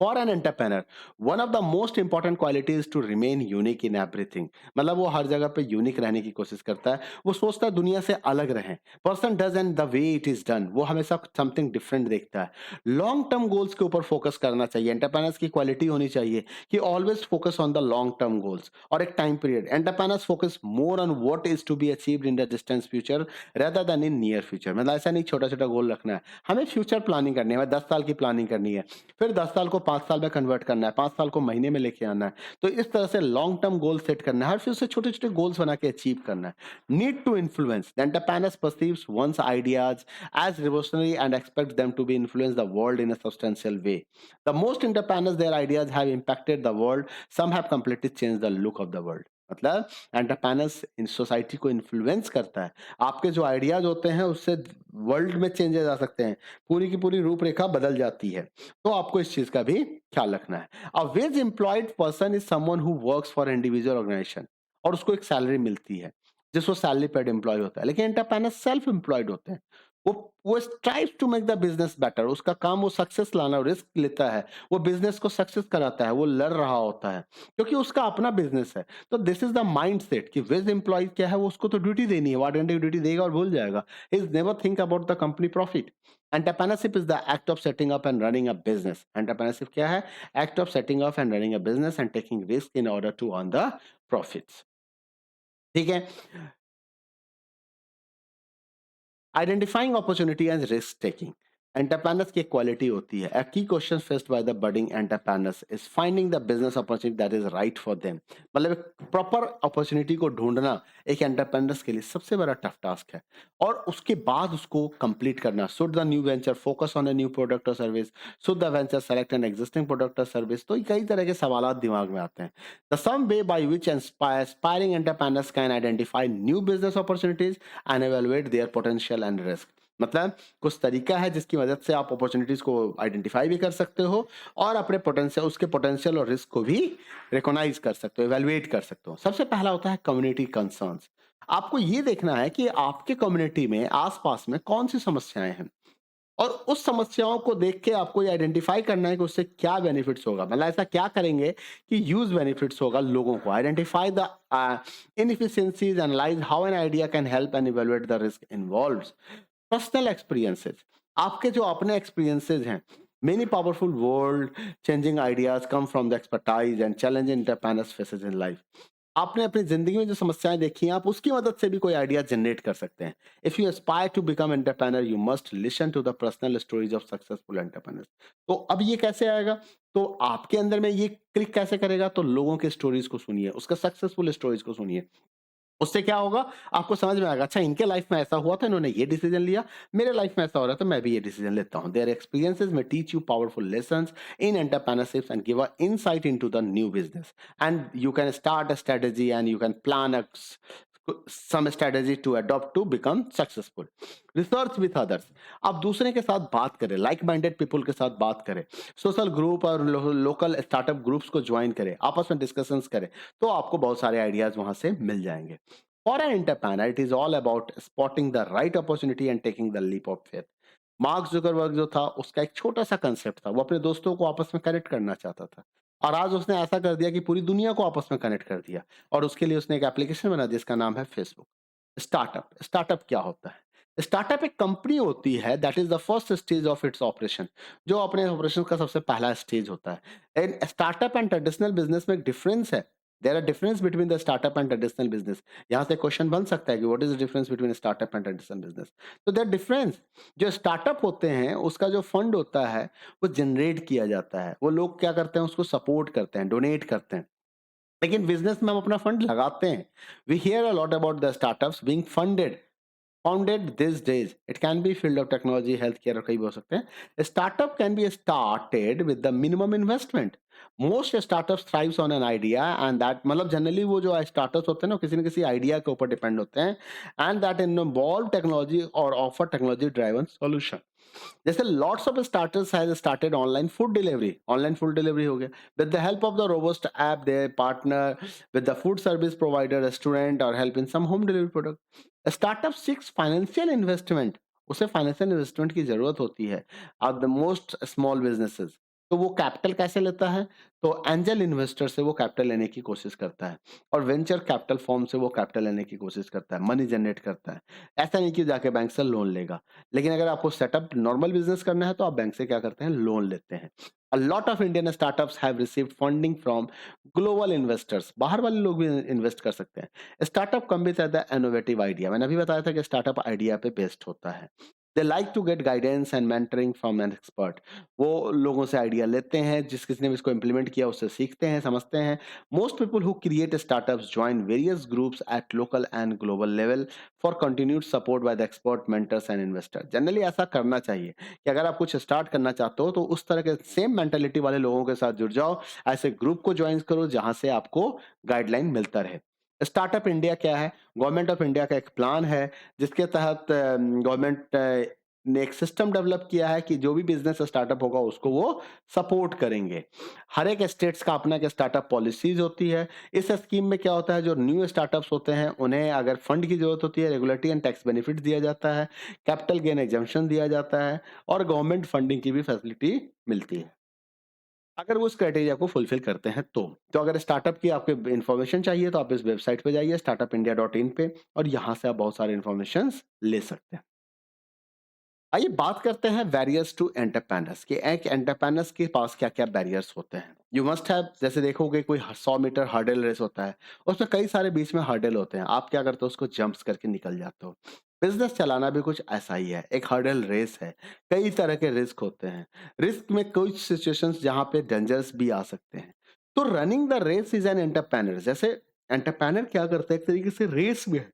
For an entrepreneur one of the most important quality is to remain unique in everything. मतलब वो हर जगह पे यूनिक रहने की कोशिश करता है। वो सोचता है दुनिया से अलग रहे। Person does and the way it is done, वो हमेशा समथिंग डिफरेंट देखता है। लॉन्ग टर्म गोल्स के ऊपर फोकस करना चाहिए। एंटरप्रेन्योर्स की क्वालिटी होनी चाहिए कि always focus on the long term goals और एक time period. Entrepreneurs focus more on what is to be achieved in the distance future rather than in near future. मतलब ऐसा नहीं छोटा छोटा गोल रखना है, हमें फ्यूचर प्लानिंग करनी है। 10 साल की प्लानिंग करनी है, फिर 10 साल को 5 साल में कन्वर्ट करना है, 5 साल को महीने में लेके आना है। तो इस तरह से लॉन्ग टर्म गोल सेट करना है और फिर उसे छोटे छोटे गोल्स बना के अचीव करना है। Need to influence. The entrepreneur perceives one's ideas as revolutionary and expect them to be influence the world in a substantial way. The most entrepreneurs their ideas have impacted the world, some have completely changed the look of the world। मतलब entrepreneurs in society को influence करता है। आपके जो ideas होते हैं उससे world में चेंजेस आ सकते हैं। पूरी की पूरी रूपरेखा बदल जाती है। तो आपको इस चीज़ का भी ख्याल रखना है। A wage employed person is someone who works for individual organisation और उसको एक सैलरी मिलती है, जिसको सैलरी पेड एम्प्लॉयी होता है। लेकिन एंटरप्रेन्योर सेल्फ एम्प्लॉयड होते हैं। वो strives to make the business better, उसका काम वो सक्सेस लाना, रिस्क लेता है, वो बिज़नेस को सक्सेस कराता है, वो लड़ रहा होता है, क्योंकि उसका अपना बिज़नेस है। तो दिस इज़ द माइंडसेट कि वेज एम्प्लॉयी क्या है, वो उसको तो ड्यूटी देनी है, वो 8 घंटे की ड्यूटी देगा और भूल जाएगा। He is never think about the company profit. Entrepreneurship is the act of setting up and running a business. Entrepreneurship क्या है? Act of setting up and running a business and taking risk in order to earn the profits. ठीक है? Identifying opportunity and risk taking. Entrepreneurs की quality होती है। A key question faced by the budding entrepreneurs is finding the business opportunity that is right for them। मतलब एक proper opportunity को ढूंढना एक एंटरप्रेन्योर्स के लिए सबसे बड़ा टफ टास्क है, और उसके बाद उसको कंप्लीट करना। Should the new venture focus on a new product और service, should the venture select an existing product और सर्विस। तो कई तरह के सवाल दिमाग में आते हैं। The some way by which aspiring entrepreneurs can identify new business opportunities and evaluate their potential and risk। मतलब कुछ तरीका है जिसकी मदद से आप अपॉर्चुनिटीज को आइडेंटिफाई भी कर सकते हो और अपने पोटेंशियल, उसके पोटेंशियल और रिस्क को भी रिकॉग्नाइज कर सकते हो, इवेलुएट कर सकते हो। सबसे पहला होता है कम्युनिटी कंसर्न्स। आपको ये देखना है कि आपके कम्युनिटी में आसपास में कौन सी समस्याएं हैं, और उस समस्याओं को देख के आपको ये आइडेंटिफाई करना है कि उससे क्या बेनिफिट्स होगा। मतलब ऐसा क्या करेंगे कि यूज बेनिफिट्स होगा लोगों को। Identify the inefficiencies, analyse how an idea can help and evaluate the risk involved. Personal experiences, आपके जो अपने एक्सपीरियंसेस हैं। Many powerful world changing ideas come from the expertise and challenge entrepreneurs faces in life. आपने अपनी जिंदगी में जो समस्याएं देखी हैं, आप उसकी मदद से भी कोई आइडिया जनरेट कर सकते हैं। If you aspire to become entrepreneur you must listen to the personal stories of successful entrepreneurs. तो अब ये कैसे आएगा? तो आपके अंदर में ये क्लिक कैसे करेगा? तो लोगों के स्टोरीज को सुनिए, उसका सक्सेसफुल स्टोरीज को सुनिए। उससे क्या होगा? आपको समझ में आएगा, अच्छा इनके लाइफ में ऐसा हुआ था, इन्होंने ये डिसीजन लिया, मेरे लाइफ में ऐसा हो रहा है तो मैं भी ये डिसीजन लेता हूँ। देयर एक्सपीरियंसेस में teach you powerful lessons in entrepreneurship and give a insight into the new business, and you can start a strategy and you can plan a some strategy to adopt to become successful। Research with others, आप दूसरे के साथ बात करें, like minded people के साथ बात करें, सोशल ग्रुप और लोकल स्टार्टअप ग्रुप्स को ज्वाइन करें, आपस में डिस्कशंस करें, तो आपको बहुत सारे आइडियाज वहां से मिल जाएंगे। For an entrepreneur it is all about spotting the right opportunity and taking the leap of faith. Mark Zuckerberg जो था, उसका एक छोटा सा कंसेप्ट था, वो अपने दोस्तों को आपस में कनेक्ट करना चाहता था, और आज उसने ऐसा कर दिया कि पूरी दुनिया को आपस में कनेक्ट कर दिया, और उसके लिए उसने एक एप्लीकेशन बना जिसका नाम है फेसबुक। स्टार्टअप, स्टार्टअप क्या होता है? स्टार्टअप एक कंपनी होती है that is the first stage of its operation, जो अपने ऑपरेशन का सबसे पहला स्टेज होता है। And startup and traditional business में एक डिफरेंस है। There are difference between the startup and traditional business. यहाँ से क्वेश्चन बन सकता है कि what is the difference between startup and traditional business. तो देयर डिफरेंस, जो स्टार्टअप होते हैं उसका जो फंड होता है वो जनरेट किया जाता है, वो लोग क्या करते हैं, उसको सपोर्ट करते हैं, डोनेट करते हैं। लेकिन बिजनेस में हम अपना फंड लगाते हैं। We hear a lot about the startups being funded founded these days। It can be field of technology, healthcare और कई भी हो सकते हैं। Startup can be started with the minimum investment। Most startups thrives on an idea and that, मतलब generally वो जो startups होते हैं ना, किसी न किसी आइडिया के ऊपर डिपेंड होते हैं, एंड दैट इन्वॉल्व टेक्नोलॉजी और ऑफर टेक्नोलॉजी ड्राइवन सॉल्यूशन। जैसे lots of starters has started online food delivery, online food delivery हो गया, with the help of the robust app they partner with the food service provider, restaurant और help in some home delivery product. Startup seeks financial investment, उसे financial investment की जरूरत होती है। Are the most small businesses, तो वो capital कैसे लेता है? तो एंजल इन्वेस्टर से वो कैपिटल लेने की कोशिश करता है, और वेंचर कैपिटल फॉर्म से वो कैपिटल लेने की कोशिश करता है, मनी जनरेट करता है। ऐसा नहीं कि जाके बैंक से लोन लेगा। लेकिन अगर आपको सेटअप नॉर्मल बिजनेस करना है तो आप बैंक से क्या करते हैं, लोन लेते हैं। A lot of Indian startups have received funding from global investors। बाहर वाले लोग भी इन्वेस्ट कर सकते हैं। Startup come with the innovative idea, मैंने अभी बताया था कि स्टार्टअप आइडिया पे बेस्ड होता है। They like to get guidance and mentoring from an expert. वो लोगों से आइडिया लेते हैं, जिस किसी ने भी इसको इम्प्लीमेंट किया उससे सीखते हैं, समझते हैं। Most people who create startups join various groups at local and global level for continued support by the expert mentors and investor. Generally ऐसा करना चाहिए कि अगर आप कुछ स्टार्ट करना चाहते हो तो उस तरह के सेम मेंटालिटी वाले लोगों के साथ जुड़ जाओ, ऐसे ग्रुप को ज्वाइन करो जहां से आपको गाइडलाइन मिलता रहे। स्टार्टअप इंडिया क्या है? गवर्नमेंट ऑफ इंडिया का एक प्लान है जिसके तहत गवर्नमेंट ने एक सिस्टम डेवलप किया है कि जो भी बिजनेस स्टार्टअप होगा उसको वो सपोर्ट करेंगे। हर एक स्टेट्स का अपना एक स्टार्टअप पॉलिसीज होती है। इस स्कीम में क्या होता है, जो न्यू स्टार्टअप्स होते हैं उन्हें अगर फंड की जरूरत होती है, रेगुलेटरी एंड टैक्स बेनिफिट दिया जाता है, कैपिटल गेन एग्जम्पशन दिया जाता है और गवर्नमेंट फंडिंग की भी फैसिलिटी मिलती है। अगर वो उस क्राइटेरिया को फुलफिल करते हैं तो अगर स्टार्टअप की आपको इन्फॉर्मेशन चाहिए तो आप इस वेबसाइट पे जाइए startupindia.in पे और यहाँ से आप बहुत सारे इन्फॉर्मेशन ले सकते हैं। आइए बात करते हैं बैरियर्स टू एंटरप्रेन्योर्स कि एक एंटरप्रेन्योर्स के पास क्या-क्या बैरियर्स होते हैं। यू मस्ट हैव, जैसे देखोगे कोई 100 मीटर हर्डल रेस होता है, उसमें कई सारे बीच में हर्डल होते हैं। आप क्या करते हो, उसको जंप्स करके निकल जाते हो। बिज़नेस चलाना भी कुछ ऐसा ही है, एक हर्डल रेस है। कई तरह के रिस्क होते हैं। रिस्क में कुछ सिचुएशंस जहाँ पे डेंजर्स भी आ सकते हैं। तो running the race is an entrepreneur, जैसे एंटरप्रेन्योर क्या करते हैं, एक तरीके से रेस में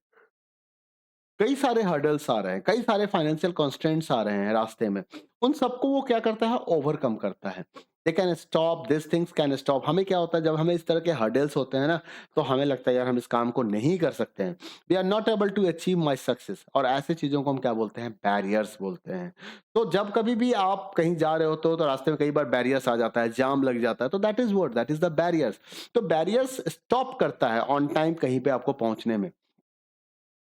कई सारे हर्डल्स आ रहे हैं, कई सारे फाइनेंशियल कंस्ट्रेंट्स आ रहे हैं रास्ते में। उन सबको वो क्या करता है, ओवरकम करता है। They can stop, this things can stop. हमें क्या होता है जब हमें इस तरह के हर्डल्स होते हैं ना, तो हमें लगता है यार हम इस काम को नहीं कर सकते हैं। We are not able to achieve my success, और ऐसे चीजों को हम क्या बोलते हैं, बैरियर्स बोलते हैं। तो जब कभी भी आप कहीं जा रहे होते हो तो रास्ते में कई बार बैरियर्स आ जाता है, जाम लग जाता है, तो that is what, that is the barriers. तो बैरियर्स स्टॉप करता है ऑन टाइम कहीं पे आपको पहुंचने में।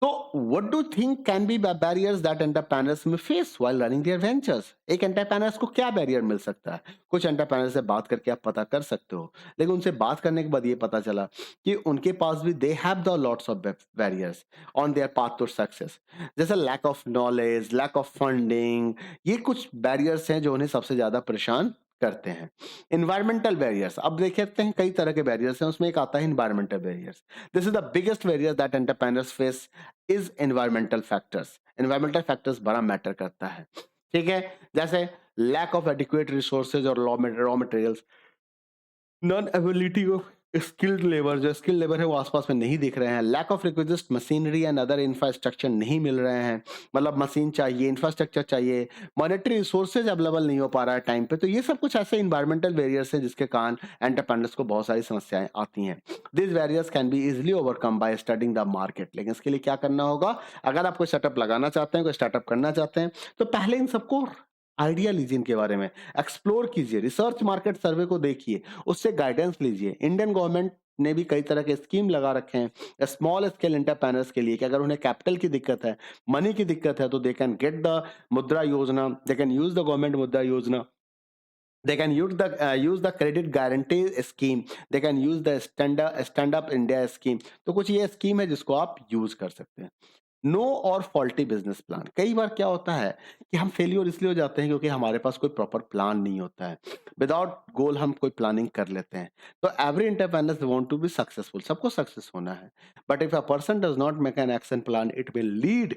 तो what do think can be barriers that entrepreneurs में face while running their ventures? एक एंटरप्रेन्योर्स को क्या बैरियर मिल सकता है? कुछ एंटरप्रेन्योर्स से बात करके आप पता कर सकते हो, लेकिन उनसे बात करने के बाद ये पता चला कि उनके पास भी they have the lots of barriers on their path to success. जैसे lack of knowledge, lack of funding, ये कुछ बैरियर्स हैं जो उन्हें सबसे ज्यादा परेशान करते हैं। इन्वायरमेंटल बैरियर्स, अब देखते हैं कई तरह के बैरियर्स हैं, उसमें एक आता है environmental barriers. This is the biggest barrier that entrepreneurs face is environmental factors. Environmental factors बड़ा मैटर करता है, ठीक है। जैसे लैक ऑफ एडिक्वेट रिसोर्सेज और raw materials, non ability of skilled labour, जो स्किल्ड लेबर है वो आसपास में नहीं दिख रहे हैं। Lack of requisite machinery and other infrastructure, नहीं मिल रहे हैं, मतलब मशीन चाहिए, इंफ्रास्ट्रक्चर चाहिए, मॉनेटरी रिसोर्सेज अवेलेबल नहीं हो पा रहा है टाइम पे। तो ये सब कुछ ऐसे इन्वायरमेंटल बैरियर्स हैं जिसके कारण एंटरप्रेन्योर्स को बहुत सारी समस्याएं आती हैं। This barriers can be easily overcome by studying the market. लेकिन इसके लिए क्या करना होगा, अगर आप कोई सेटअप लगाना चाहते हैं, कोई स्टार्टअप करना चाहते हैं, तो पहले इन सबको आइडिया लीजिए, इनके बारे में एक्सप्लोर कीजिए, रिसर्च मार्केट सर्वे को देखिए, उससे गाइडेंस लीजिए। इंडियन गवर्नमेंट ने भी कई तरह के स्कीम लगा रखे हैं स्मॉल स्केल एंटरप्रेन्योर्स के लिए कि अगर उन्हें कैपिटल की दिक्कत है, मनी की दिक्कत है, तो दे कैन गेट द मुद्रा योजना, they can use the government मुद्रा योजना, they can use the credit guarantee scheme, they can use the stand up india scheme। तो कुछ ये स्कीम है जिसको आप यूज कर सकते हैं। नो और फॉल्टी बिजनेस प्लान, कई बार क्या होता है कि हम फेलियर इसलिए हो जाते हैं क्योंकि हमारे पास कोई प्रॉपर प्लान नहीं होता है। विदाउट गोल हम कोई प्लानिंग कर लेते हैं। तो every entrepreneur want to be successful, सबको सक्सेस होना है, but if a person does not make an action plan it will lead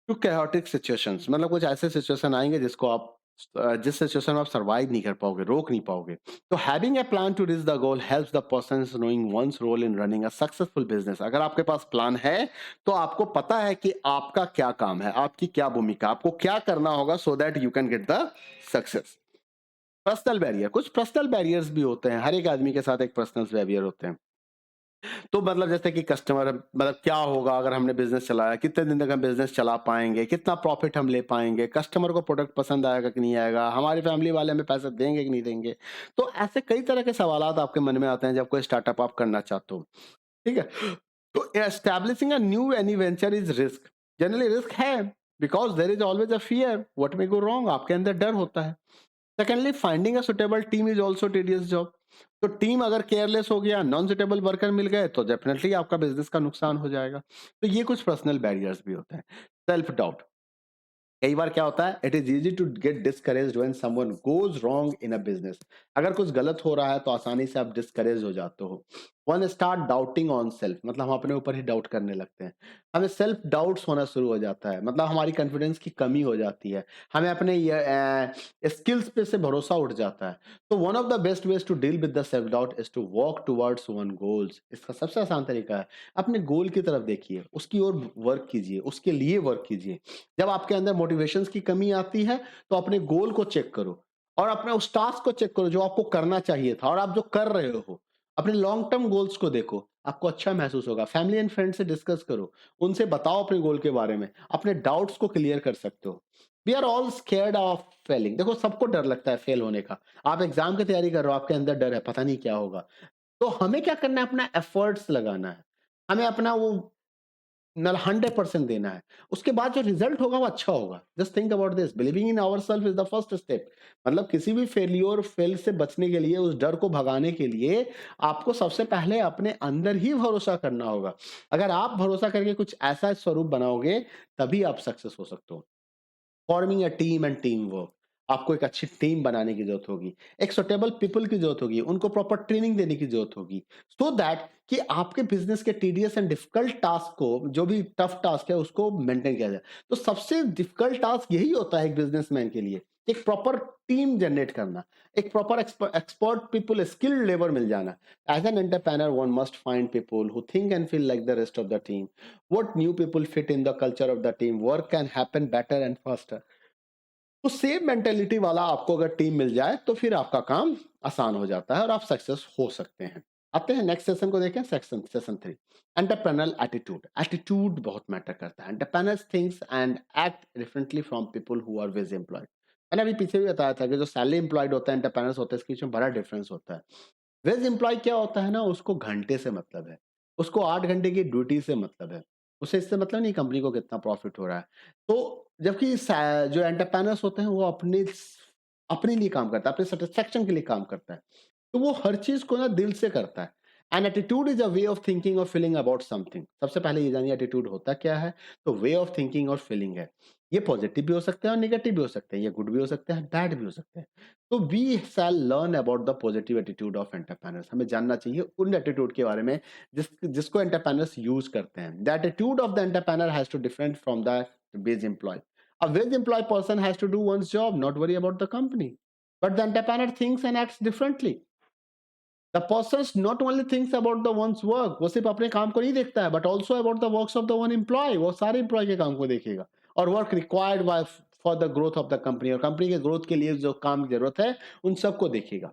to chaotic situations, मतलब कुछ ऐसे सिचुएशन आएंगे जिसको आप जिस सिचुएशन में आप सरवाइव नहीं कर पाओगे, रोक नहीं पाओगे। तो having a plan to reach the goal helps the person knowing one's role in running a successful business. अगर आपके पास प्लान है तो आपको पता है कि आपका क्या काम है, आपकी क्या भूमिका, आपको क्या करना होगा so that you can get the success. Personal barrier, कुछ पर्सनल बैरियर्स भी होते हैं, हर एक आदमी के साथ एक पर्सनल बैरियर होते हैं। तो मतलब जैसे कि कस्टमर, मतलब क्या होगा अगर हमने बिजनेस चलाया, कितने दिन तक हम बिजनेस चला पाएंगे, कितना प्रॉफिट हम ले पाएंगे, कस्टमर को प्रोडक्ट पसंद आएगा कि नहीं आएगा, हमारी फैमिली वाले हमें पैसे देंगे कि नहीं देंगे। तो ऐसे कई तरह के सवालात आपके मन में आते हैं जब कोई स्टार्टअप आप करना चाहते हो, ठीक है। तो establishing a new any venture is risk, generally risk है, because there is always a fear what may go wrong, आपके अंदर डर होता है। Secondly finding a suitable team is also tedious job. तो टीम अगर केयरलेस हो गया, नॉन सुटेबल वर्कर मिल गए, तो डेफिनेटली आपका बिजनेस का नुकसान हो जाएगा। तो ये कुछ पर्सनल बैरियर्स भी होते हैं। सेल्फ डाउट, कई बार क्या होता है, it is easy to get discouraged when someone goes wrong in a business. अगर कुछ गलत हो रहा है तो आसानी से आप डिस्करेज हो जाते हो। One start doubting on self, मतलब हम अपने ऊपर ही डाउट करने लगते हैं। हमें सेल्फ डाउट्स होना शुरू हो जाता है, मतलब हमारी कॉन्फिडेंस की कमी हो जाती है। हमें अपने स्किल्स पे से भरोसा उठ जाता है। तो one of the best ways to deal with the self doubt is to walk towards one goals. इसका सबसे आसान तरीका है, अपने गोल की तरफ देखिए, उसकी ओर वर्क कीजिए, उसके लिए वर्क कीजिए। जब आपके अंदर मोटिवेशंस की कमी आती है तो अपने गोल को चेक करो और अपने उस टास्क को चेक करो जो आपको करना चाहिए था और आप जो कर रहे हो, अपने लॉन्ग टर्म गोल्स को देखो, आपको अच्छा महसूस होगा। फैमिली एंड फ्रेंड से डिस्कस करो, उनसे बताओ अपने गोल के बारे में, अपने डाउट्स को क्लियर कर सकते हो। We are all scared of failing, देखो सबको डर लगता है फेल होने का। आप एग्जाम की तैयारी कर रहे हो, आपके अंदर डर है, पता नहीं क्या होगा। तो हमें क्या करना है, अपना एफर्ट्स लगाना है, हमें अपना वो 100% देना है। उसके बाद जो रिजल्ट होगा वो अच्छा होगा। Just think about this, believing in ourselves is the first step. मतलब किसी भी फेलियर फेल से बचने के लिए, उस डर को भगाने के लिए आपको सबसे पहले अपने अंदर ही भरोसा करना होगा। अगर आप भरोसा करके कुछ ऐसा स्वरूप बनाओगे, तभी आप सक्सेस हो सकते हो। Forming a team and team work, आपको एक अच्छी टीम बनाने की जरूरत होगी, एक सुटेबल पीपल की जरूरत होगी, उनको प्रॉपर ट्रेनिंग देने की जरूरत होगी, सो दैट कि आपके बिजनेस के टीडियस एंड डिफिकल्ट टास्क को, जो भी टफ टास्क है उसको मेंटेन किया जाए। तो सबसे डिफिकल्ट टास्क यही होता है एक बिजनेसमैन के लिए, एक प्रॉपर टीम जनरेट करना, एक proper expert people, skilled labour मिल जाना। As an entrepreneur one must find people who think and feel like the rest of the team. what new people fit in the culture of the team, work can happen better and faster। तो same mentality वाला आपको अगर team मिल जाए, तो फिर आपका काम आसान हो जाता है और आप सक्सेस हो सकते हैं। आते हैं नेक्स्ट सेशन को देखें, सेशन 3, एंटरप्रेन्योरल एटीट्यूड। एटीट्यूड बहुत मैटर करता है। Entrepreneurs thinks and act differently from people who are wage employed. मैंने अभी पीछे भी बताया था कि जो सैलरी एम्प्लॉयड होता है, एंटरप्रेन्योर्स होते हैं, इसके बीच में बड़ा डिफरेंस होता है। वेज एम्प्लॉय क्या होता है ना, उसको घंटे से मतलब है, उसको 8 घंटे की ड्यूटी से मतलब है, उसे इससे मतलब नहीं कंपनी को कितना प्रॉफिट हो रहा है। तो जबकि जो एंटरप्रेन्योर्स होते हैं वो अपने अपने लिए काम करता है, अपने सेटिस्फेक्शन के लिए काम करता है। तो वो हर चीज को ना दिल से करता है। An attitude is a way of thinking और फीलिंग अबाउट समथिंग। सबसे पहले ये जानिए एटीट्यूड होता क्या है। तो वे ऑफ थिंकिंग और फीलिंग है। ये पॉजिटिव भी हो सकते हैं और नेगेटिव भी हो सकते हैं, ये गुड भी हो सकते हैं, बैड भी हो सकते हैं। तो we shall learn about the positive attitude of entrepreneurs. हमें जानना चाहिए उन एटीट्यूड के बारे में जिसको एंटरप्रेन्योर्स यूज करते हैं। The attitude of the entrepreneur has to different from the wage employ. A wage employed person has to do one's job, not worry about the company. But the entrepreneur thinks and acts differently. The person not only thinks about the one's work, वो सिर्फ अपने काम को नहीं देखता है, but also about the works of the one employee, वो सारे employee के काम को देखेगा और work required by for the growth of the company, और कंपनी के ग्रोथ के लिए जो काम की जरूरत है उन सबको देखेगा।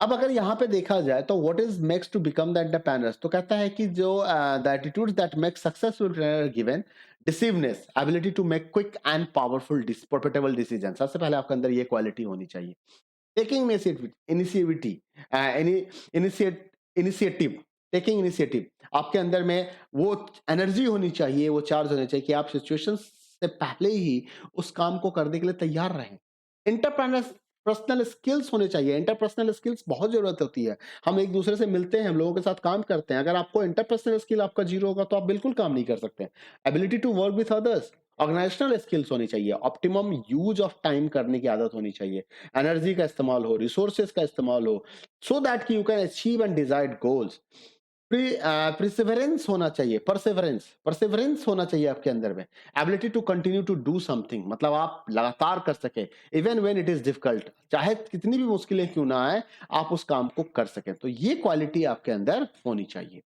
अब अगर यहाँ पे देखा जाए तो what is makes to become the entrepreneurs, तो कहता है कि जो the attitude that make successful given decisiveness, ability to make quick and powerful profitable decision. सबसे पहले आपके अंदर ये क्वालिटी होनी चाहिए। Taking initiativity, initiative, taking initiative, आपके अंदर में वो एनर्जी होनी चाहिए, वो चार्ज होना चाहिए कि आप सिचुएशन से पहले ही उस काम को करने के लिए तैयार रहें। इंटरप्रेन्योर्स पर्सनल स्किल्स होने चाहिए। इंटरपर्सनल स्किल्स बहुत जरूरत होती है। हम एक दूसरे से मिलते हैं, हम लोगों के साथ काम करते हैं, अगर आपको इंटरपर्सनल स्किल आपका जीरो होगा तो आप बिल्कुल काम नहीं कर सकते। Ability to work with others, organisational skills होनी चाहिए, ऑप्टिमम यूज ऑफ टाइम करने की आदत होनी चाहिए, एनर्जी का इस्तेमाल हो, रिसोर्सेज का इस्तेमाल हो, सो दैट कि you can achieve and desired goals. Perseverance होना चाहिए, परसेवरेंस परसेवरेंस होना चाहिए आपके अंदर में। Ability to continue to do something, मतलब आप लगातार कर सके, even when it is difficult, चाहे कितनी भी मुश्किलें क्यों ना आए, आप उस काम को कर सकें। तो ये क्वालिटी आपके अंदर होनी चाहिए।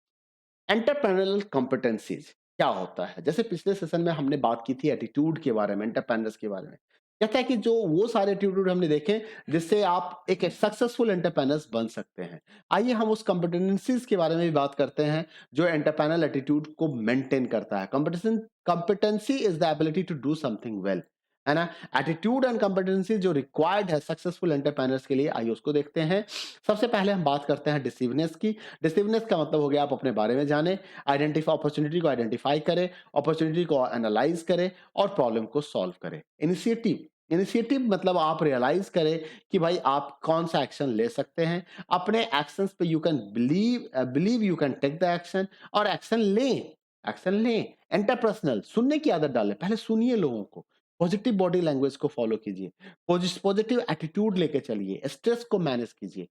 एंटरप्रेन्योरल कॉम्पिटेंसीज क्या होता है, जैसे पिछले सेशन में हमने बात की थी एटीट्यूड के बारे में, एंटरप्रेन्योर्स के बारे में। कहता है कि जो वो सारे एटीट्यूड हमने देखे जिससे आप एक सक्सेसफुल एंटरप्रेन्योर्स बन सकते हैं। आइए हम उस कॉम्पिटेंसीज के बारे में भी बात करते हैं जो एंटरप्रेन्योरल एटीट्यूड को मेंटेन करता है। Competency is the ability to do something well, है ना। एटीट्यूड एंड कॉम्पिटेंसी जो रिक्वायर्ड है सक्सेसफुल एंटरप्रेन्योर्स के लिए, आइए उसको देखते हैं। सबसे पहले हम बात करते हैं डिसिवनेस की। डिसिवनेस का मतलब हो गया आप अपने बारे में जाने, आइडेंटिफाई अपॉर्चुनिटी को आइडेंटिफाई करें, अपॉर्चुनिटी को एनालाइज करें और प्रॉब्लम को सॉल्व करें। इनिशिएटिव, इनिशिएटिव मतलब आप रियलाइज करें कि भाई आप कौन सा एक्शन ले सकते हैं, अपने एक्शंस पे you can believe you can take the action, और एक्शन लें, एक्शन लें। एंटरपर्सनल, सुनने की आदत डालें, पहले सुनिए लोगों को, पॉजिटिव बॉडी लैंग्वेज को फॉलो कीजिए, पॉजिटिव एटीट्यूड लेके चलिए, स्ट्रेस को मैनेज कीजिए।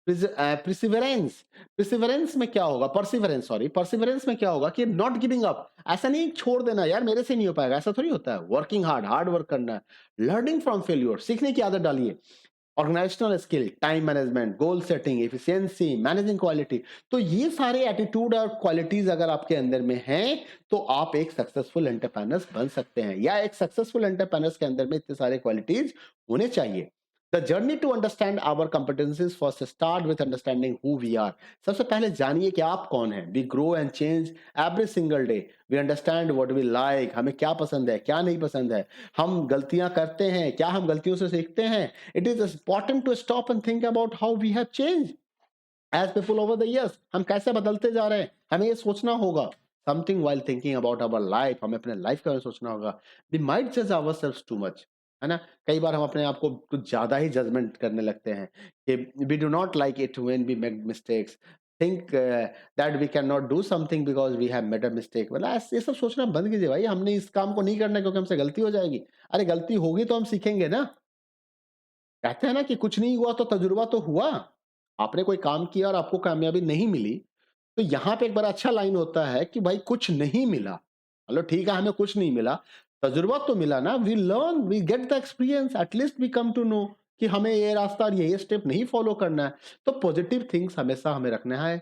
प्रिसिवरेंस, प्रिसिवरेंस में क्या होगा, परसिवरेंस सॉरी, परसिवरेंस में क्या होगा कि नॉट गिविंग अप, ऐसा नहीं छोड़ देना यार मेरे से नहीं हो पाएगा, ऐसा थोड़ी होता है। वर्किंग हार्ड, हार्ड वर्क करना है, लर्निंग फ्रॉम फेल्योर, सीखने की आदत डालिए। Organisational skill, time management, goal setting, efficiency, managing quality. तो ये सारे एटीट्यूड और क्वालिटीज अगर आपके अंदर में हैं, तो आप एक सक्सेसफुल एंटरप्रेन्योर बन सकते हैं, या एक सक्सेसफुल एंटरप्रेन्योर के अंदर में इतने सारे क्वालिटीज होने चाहिए। The journey to understand our competencies first start with understanding who we are. सबसे पहले जानिए कि आप कौन हैं। We grow and change every single day. We understand what we like, हमें क्या पसंद है क्या नहीं पसंद है। हम गलतियां करते हैं, क्या हम गलतियों से सीखते हैं। It is important to stop and think about how we have change as people over the years। हम कैसे बदलते जा रहे हैं, हमें ये सोचना होगा। Something while thinking about our life, हमें अपने लाइफ के बारे में सोचना होगा। वी माइट जज आवर सेल्फ टू मच, है ना। कई बार हम अपने आप को कुछ ज्यादा ही जजमेंट करने लगते हैं कि we do not like it when we make mistakes. Think that we can not do something because we have made a mistake. मतलब ये सब सोचना बंद कीजिए भाई, हमने इस काम को नहीं करना क्योंकि हमसे गलती हो जाएगी। अरे गलती होगी तो हम सीखेंगे ना। कहते हैं ना कि कुछ नहीं हुआ तो तजुर्बा तो हुआ। आपने कोई काम किया और आपको कामयाबी नहीं मिली, तो यहाँ पे एक बड़ा अच्छा लाइन होता है कि भाई कुछ नहीं मिला, मतलब ठीक है हमें कुछ नहीं मिला, तजुर्बा तो मिला ना। We learn, we get the experience, at least we come to know कि हमें ये रास्ता और ये स्टेप नहीं फॉलो करना है। तो पॉजिटिव थिंग्स हमेशा हमें रखना है।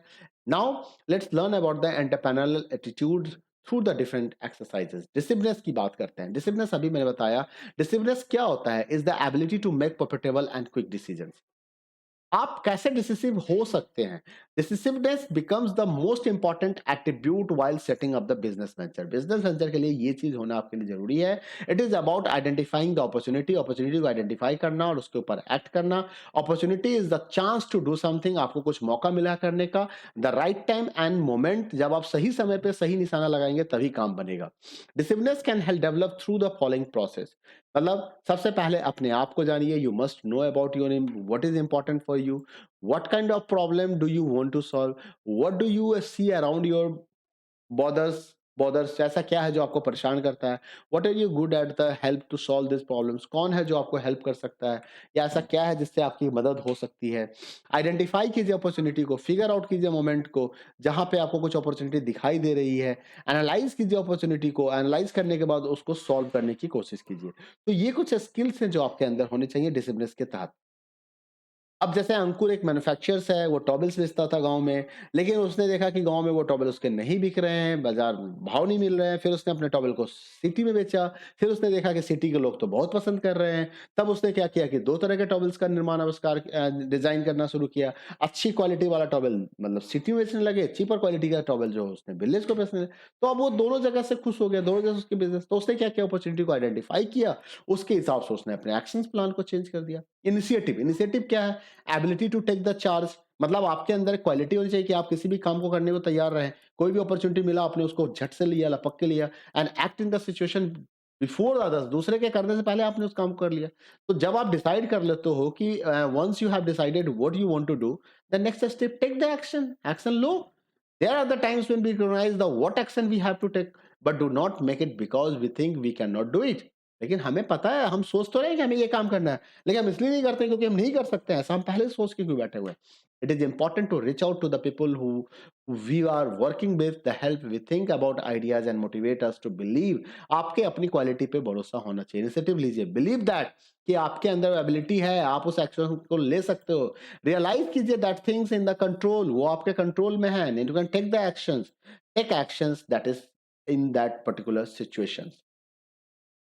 Now let's learn about the entrepreneurial attitude through the different exercises. Discipline की बात करते हैं। डिसिप्लिन अभी मैंने बताया। डिसिप्लिन क्या होता है? Is the ability to make profitable and quick decisions. आप कैसे डिसिसिव हो सकते हैं? Decisiveness becomes the most important attribute while setting up the business venture. Business venture के लिए ये चीज होना आपके लिए जरूरी है। It is about identifying the opportunity, opportunity को आइडेंटिफाई करना और उसके ऊपर एक्ट करना। Opportunity is the chance to do something, आपको कुछ मौका मिला करने का। The right time end moment, जब आप सही समय पे सही निशाना लगाएंगे तभी काम बनेगा। Discipline can help develop through the following process. मतलब सबसे पहले अपने आप को जानिए। You must know about your name, what is important for you, what kind of problem do you want to solve, what do you see around your bothers. Bothers ऐसा क्या है जो आपको परेशान करता है। What are you good at the help to solve this problems, कौन है जो आपको हेल्प कर सकता है, या ऐसा क्या है जिससे आपकी मदद हो सकती है। आइडेंटिफाई कीजिए अपॉर्चुनिटी को, फिगर आउट कीजिए मोमेंट को जहां पे आपको कुछ अपॉर्चुनिटी दिखाई दे रही है। एनालाइज कीजिए अपॉर्चुनिटी को, एनालाइज करने के बाद उसको सॉल्व करने की कोशिश कीजिए। तो ये कुछ स्किल्स हैं जो आपके अंदर होने चाहिए डिसिप्लिन के तहत। अब जैसे अंकुर एक मैन्युफैक्चरर्स है, वो टॉवेल्स बेचता था गाँव में, लेकिन उसने देखा कि गाँव में वो टॉवेल उसके नहीं बिक रहे हैं, बाज़ार भाव नहीं मिल रहे हैं, फिर उसने अपने टॉवेल को सिटी में बेचा। फिर उसने देखा कि सिटी के लोग तो बहुत पसंद कर रहे हैं, तब उसने क्या किया कि 2 तरह के टॉवेल्स का निर्माण आविष्कार डिज़ाइन करना शुरू किया। अच्छी क्वालिटी वाला टॉवेल मतलब सिटी में बेचने लगे, चीपर क्वालिटी का टॉवेल जो उसने विलेज को बेचने लगे। तो अब वो दोनों जगह से खुश हो गया, दोनों जगह से उसकी बिज़नेस। तो उसने क्या किया, अपॉर्च्युनिटी को आइडेंटिफाई किया, उसके हिसाब से उसने अपने एक्शंस प्लान को चेंज कर दिया। इनिशिएटिव, इनिशिएटिव क्या है? Ability to take the charge. मतलब आपके अंदर क्वालिटी होनी चाहिए कि आप किसी भी काम को करने को तैयार रहें। कोई भी अपॉर्चुनिटी मिला आपने उसको झट से लिया, लपक के लिया and act in the situation before others. दूसरे के करने से पहले आपने उस काम को कर लिया। तो जब आप डिसाइड कर लेते हो कि once you have decided what you want to do, the next step take the action, action लो। There are the times when we recognize the what action we have to take, but do not make it because we think we cannot do it। लेकिन हमें पता है, हम सोच तो रहे हैं कि हमें ये काम करना है, लेकिन हम इसलिए नहीं करते क्योंकि हम नहीं कर सकते हैं। ऐसा हम पहले सोच के क्यों बैठे हुए हैं। It is important to reach out to the people who we are working with, the help we think about ideas and motivate us to believe. आपके अपनी क्वालिटी पे भरोसा होना चाहिए। इनिशिएटिव लीजिए, बिलीव दैट कि आपके अंदर एबिलिटी है, आप उस एक्शन को ले सकते हो। रियलाइज कीजिए that things in the control, वो आपके कंट्रोल में है, you can take the actions, take actions that is in that particular situation.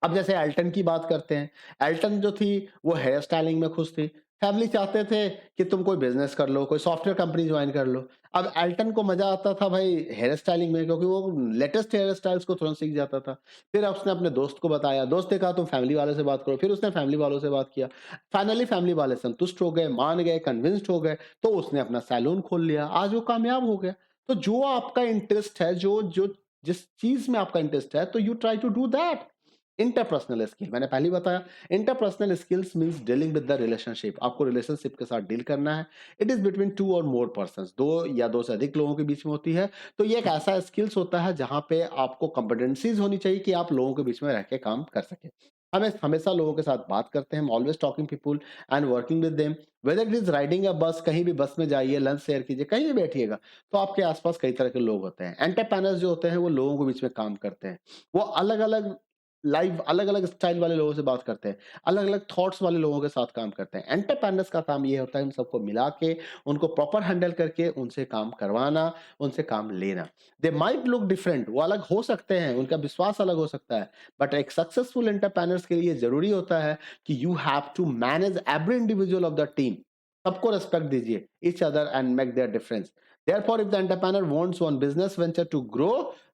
अब जैसे एल्टन की बात करते हैं। एल्टन जो थी वो हेयर स्टाइलिंग में खुश थी। फैमिली चाहते थे कि तुम कोई बिजनेस कर लो, कोई सॉफ्टवेयर कंपनी ज्वाइन कर लो। अब एल्टन को मजा आता था भाई हेयर स्टाइलिंग में, क्योंकि वो लेटेस्ट हेयर स्टाइल्स को तुरंत सीख जाता था। फिर उसने अपने दोस्त को बताया, दोस्त ने कहा तुम फैमिली वाले से बात करो, फिर उसने फैमिली वालों से बात किया। फाइनली फैमिली वाले संतुष्ट हो गए, मान गए, कन्विंस्ड हो गए, तो उसने अपना सैलून खोल लिया। आज वो कामयाब हो गया। तो जो आपका इंटरेस्ट है, जो जो जिस चीज में आपका इंटरेस्ट है, तो you try to do that. Interpersonal skill मैंने पहले ही बताया। Interpersonal skills means dealing with the relationship. आपको रिलेशनशिप के साथ डील करना है। इट इज बिटवीन टू और मोर पर्संस, दो या दो से अधिक लोगों के बीच में होती है। तो ये एक ऐसा स्किल्स होता है जहां पे आपको कॉम्पिटेंसीज होनी चाहिए कि आप लोगों के बीच में रह के काम कर सके। हमें हमेशा लोगों के साथ बात करते हैं, always talking people and working with them. Whether it is riding a बस, कहीं भी बस में जाइए, लंच शेयर कीजिए, कहीं भी बैठिएगा, तो आपके आसपास कई तरह के लोग होते हैं। एंटरप्रेन्योर्स जो होते हैं वो लोगों के बीच में काम करते हैं। वो अलग अलग लाइव अलग-अलग स्टाइल वाले लोगों से बात करते हैं, अलग-अलग थॉट्स वाले लोगों के साथ काम करते हैं। एंटरप्रेन्योर्स का काम ये होता है, इन सबको मिला के, उनको प्रॉपर हैंडल करके उनसे काम करवाना, उनसे काम लेना। दे माइट लुक डिफरेंट, वो अलग हो सकते हैं, उनका विश्वास अलग हो सकता है, बट एक सक्सेसफुल एंटरप्रेन्योर्स के लिए ज़रूरी होता है कि you have to manage every individual of the team. सबको रिस्पेक्ट दीजिए, each other and make their difference. Therefore, if the entrepreneur wants one business venture to grow,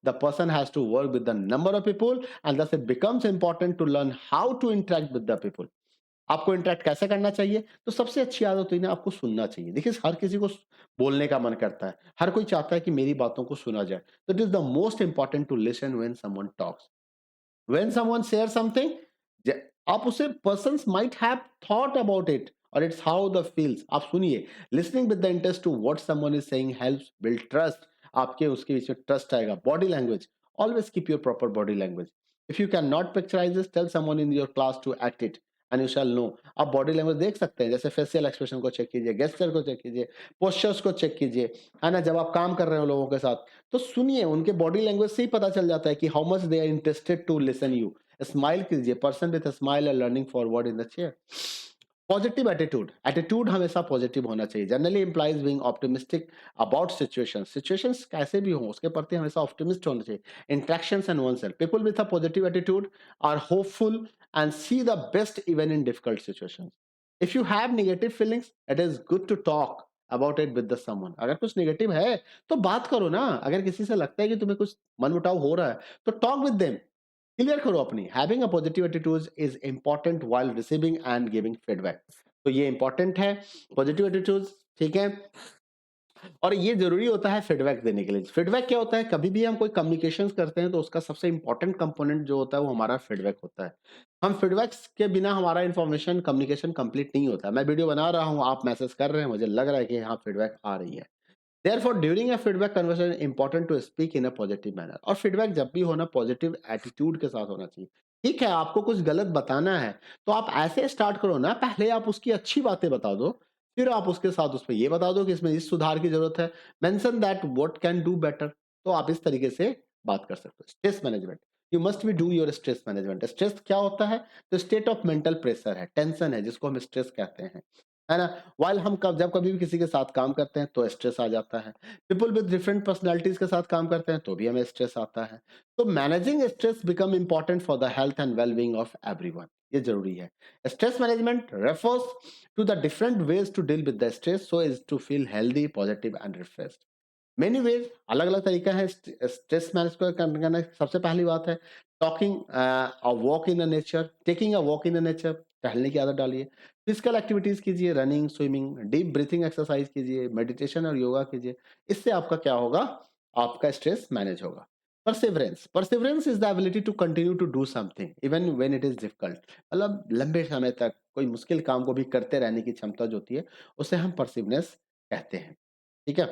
the person has to work with the number of people, and thus it becomes important to learn how to interact with the people. आपको interact कैसे करना चाहिए? तो सबसे अच्छी आदत हुई ना, आपको सुनना चाहिए। देखिए, हर किसी को बोलने का मन करता है, हर कोई चाहता है कि मेरी बातों को सुना जाए। तो it is the most important to listen when someone talks. When someone shares something, आप उसे persons might have thought about it or it's how the feels। आप सुनिए, listening with the interest to what someone is saying helps build trust। आपके उसके बीच में trust आएगा। Body language, always keep your proper body language। if you cannot picturize this, tell someone in your class to act it and you shall know। आप body language देख सकते हैं, जैसे facial expression को चेक कीजिए, gesture को check कीजिए, postures को चेक कीजिए, है ना। जब आप काम कर रहे हो लोगों के साथ, तो सुनिए, उनके बॉडी लैंग्वेज से ही पता चल जाता है कि how much they are interested to listen you. Smile कीजिए, person with smile are learning forward in the chair. Positive attitude, attitude हमेशा पॉजिटिव होना चाहिए। Generally implies being optimistic about situations कैसे भी हो, उसके प्रति हमेशा ऑप्टिमिस्ट होना चाहिए। Interactions and oneself, people with a positive attitude are hopeful and see the best even in difficult situations. If you have negative feelings, it is good to talk about it with the someone. अगर कुछ negative है तो बात करो ना। अगर किसी से लगता है कि तुम्हें कुछ मनमुटाव हो रहा है, तो टॉक विद देम, क्लियर करो अपनी। Having a positive attitude is important while receiving end giving feedback. तो ये इंपॉर्टेंट है, पॉजिटिव एटीट्यूड, ठीक है। और ये जरूरी होता है फीडबैक देने के लिए। फीडबैक क्या होता है? कभी भी हम कोई कम्युनिकेशंस करते हैं तो उसका सबसे इंपॉर्टेंट कंपोनेंट जो होता है वो हमारा फीडबैक होता है। हम फीडबैक्स के बिना हमारा इंफॉर्मेशन कम्युनिकेशन कंप्लीट नहीं होता। मैं वीडियो बना रहा हूँ, आप मैसेज कर रहे हैं, मुझे लग रहा है कि हाँ फीडबैक आ रही है। Therefore, during a feedback conversation, important to speak in a positive manner। और फीडबैक जब भी होना पॉजिटिव एटीट्यूड के साथ होना चाहिए। ठीक है, आपको कुछ गलत बताना है, तो आप ऐसे स्टार्ट करो ना, पहले आप उसकी अच्छी बातें बता दो, फिर आप उसके साथ उसमें ये बता दो कि इसमें इस सुधार की जरूरत है। Mention that what can do better. तो आप इस तरीके से बात कर सकते हो। Stress management, you must be do your stress management. Stress क्या होता है? तो स्टेट ऑफ मेंटल प्रेशर है, टेंशन है, जिसको हम स्ट्रेस कहते हैं, है ना। वाइल हम कब जब कभी भी किसी के साथ काम करते हैं तो स्ट्रेस आ जाता है। पीपल विद डिफरेंट पर्सनैलिटीज के साथ काम करते हैं तो भी हमें स्ट्रेस आता है। तो managing stress become important for the health and well being of everyone. ये जरूरी है। Stress management refers to the different ways to deal with the stress so is to feel healthy, positive and refreshed. Many ways, अलग अलग तरीका है stress manage करने का। सबसे पहली बात है talking a walk in the nature, taking a walk in the nature, टहलने की आदत डालिए। फिजिकल एक्टिविटीज कीजिए, running, swimming, deep breathing exercise कीजिए, मेडिटेशन और योगा कीजिए। इससे आपका क्या होगा? आपका स्ट्रेस मैनेज होगा। Perseverance, perseverance is the ability to continue to do something even when it is difficult. मतलब लंबे समय तक कोई मुश्किल काम को भी करते रहने की क्षमता जो होती है, उसे हम परसिवरेंस कहते हैं। ठीक है।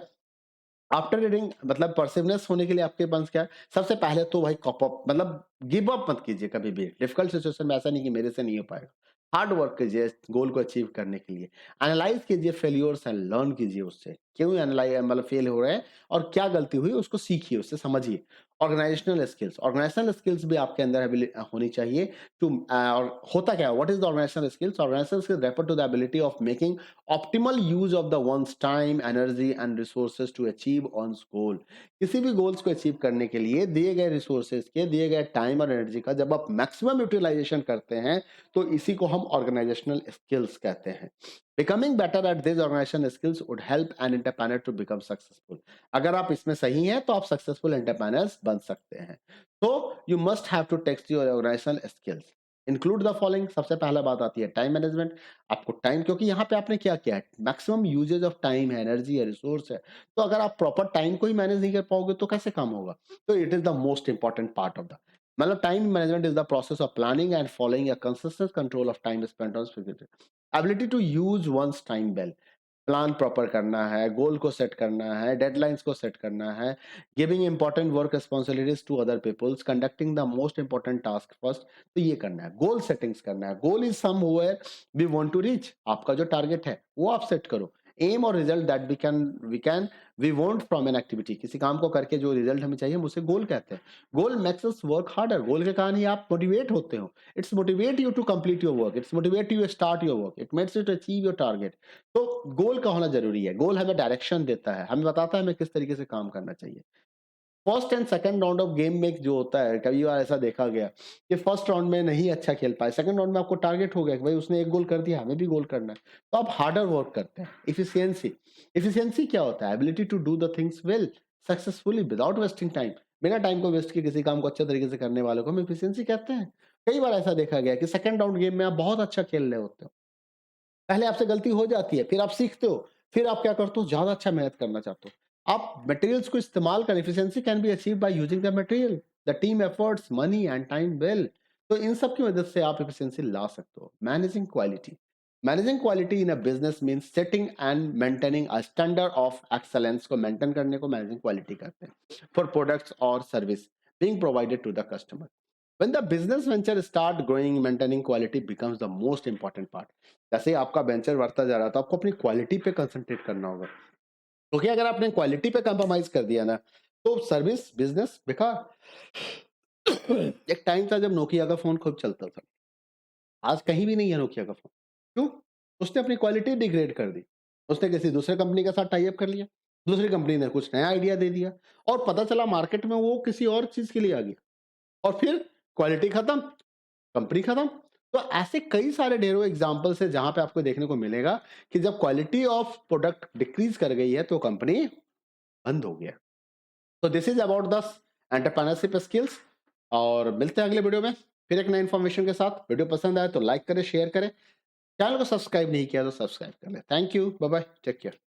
आफ्टर रीडिंग मतलब परसिवनेस होने के लिए आपके पास क्या है? सबसे पहले तो भाई कॉप अप, मतलब गिव अप मत कीजिए कभी भी। डिफिकल्ट सिचुएशन में ऐसा नहीं कि मेरे से नहीं हो पाएगा। हार्ड वर्क कीजिए गोल को अचीव करने के लिए। एनालाइज कीजिए फेल्योर्स एंड लर्न कीजिए उससे। क्यों एनालाइज मतलब फेल हो रहे हैं और क्या गलती हुई उसको सीखिए, उससे समझिए। ऑर्गेनाइजेशनल स्किल्स, ऑर्गेनाइजेशनल स्किल्स भी आपके अंदर होनी चाहिए। टू और होता क्या है? What is the organisational skills? Organisational skills refer to the ability of making optimal use of the one's time, energy and resources to achieve one's goal. किसी भी गोल्स को अचीव करने के लिए दिए गए रिसोर्सेज के, दिए गए टाइम और एनर्जी का जब आप मैक्सिमम यूटिलाइजेशन करते हैं, तो इसी को हम ऑर्गेनाइजेशनल स्किल्स कहते हैं। Becoming better at this organisation skills would help an entrepreneur to become successful. अगर आप इसमें सही हैं तो आप सक्सेसफुल एंटरप्रेन्योर्स बन सकते हैं। तो you must have to text your organisational skills. Include the following. सबसे पहला बात आती है टाइम मैनेजमेंट। आपको टाइम, क्योंकि यहाँ पे आपने क्या किया है, मैक्सिमम यूजेज ऑफ टाइम है, एनर्जी है, रिसोर्स है। तो अगर आप प्रॉपर टाइम को ही मैनेज नहीं कर पाओगे तो कैसे काम होगा? तो it is the most important part of the, मतलब time management is the process of planning and following a consistent control of time spent on ability to use one's time well. Plan proper करना है, गोल को set करना है, deadlines को set करना है, giving important work responsibilities to other peoples, conducting the most important task first. तो ये करना है, गोल सेटिंग्स करना है। Goal is somewhere we want to reach. आपका जो टारगेट है वो आप सेट करो। एम और result that we want from an activity, किसी काम को करके जो रिजल्ट हमें चाहिए हम उसे गोल कहते हैं। Goal makes us work harder, goal के कारण ही आप मोटिवेट होते हो। It's motivate you to complete your work, it's motivate you start your work, it makes you to achieve your target. तो गोल का होना जरूरी है। गोल हमें डायरेक्शन देता है, हमें बताता है हमें किस तरीके से काम करना चाहिए। First and second round of game में जो होता है, कई बार ऐसा देखा गया कि फर्स्ट राउंड में नहीं अच्छा खेल पाए, सेकंड राउंड में आपको टारगेट हो गया कि भाई उसने एक गोल कर दिया, हमें भी गोल करना है, तो आप हार्डर वर्क करते हैं। इफिशियंसी, इफिशियंसी क्या होता है? Ability to do the things well successfully without wasting time, बिना टाइम को वेस्ट किए किसी काम को अच्छे तरीके से करने वालों को हम इफिशियंसी कहते हैं। कई बार ऐसा देखा गया कि सेकंड राउंड गेम में आप बहुत अच्छा खेल रहे होते हो, पहले आपसे गलती हो जाती है, फिर आप सीखते हो, फिर आप क्या करते हो, ज्यादा अच्छा मेहनत करना चाहते हो। आप मटेरियल्स को इस्तेमाल करें, efficiency can be achieve by using the material, the team efforts, money and time well. तो इन सब की मदद से आप एफिशिएंसी ला सकते हो। Managing quality, managing quality in a business means setting and maintaining a standard of excellence, को maintain करने को मैनेजिंग क्वालिटी कहते हैं, फॉर प्रोडक्ट्स और service being provided to the customer. When the business venture start growing, maintaining quality becomes the most important part. जैसे ही आपका venture बढ़ता जा रहा है तो आपको अपनी क्वालिटी पे कंसंट्रेट करना होगा, क्योंकि अगर आपने क्वालिटी पे कंप्रोमाइज कर दिया ना तो सर्विस बिजनेस बेकार। एक टाइम था जब नोकिया का फोन खूब चलता था, आज कहीं भी नहीं है नोकिया का फोन। क्यों? उसने अपनी क्वालिटी डिग्रेड कर दी, उसने किसी दूसरे कंपनी के साथ टाई अप कर लिया, दूसरी कंपनी ने कुछ नया आइडिया दे दिया और पता चला मार्केट में वो किसी और चीज के लिए आ गया, और फिर क्वालिटी खत्म, कंपनी खत्म। तो ऐसे कई सारे ढेरों एग्जांपल्स है जहां पे आपको देखने को मिलेगा कि जब क्वालिटी ऑफ प्रोडक्ट डिक्रीज कर गई है तो कंपनी बंद हो गया। तो this is about the entrepreneurship skills, और मिलते हैं अगले वीडियो में फिर एक नई इन्फॉर्मेशन के साथ। वीडियो पसंद आए तो लाइक करें, शेयर करें, चैनल को सब्सक्राइब नहीं किया तो सब्सक्राइब कर ले। Thank you, bye bye, take care.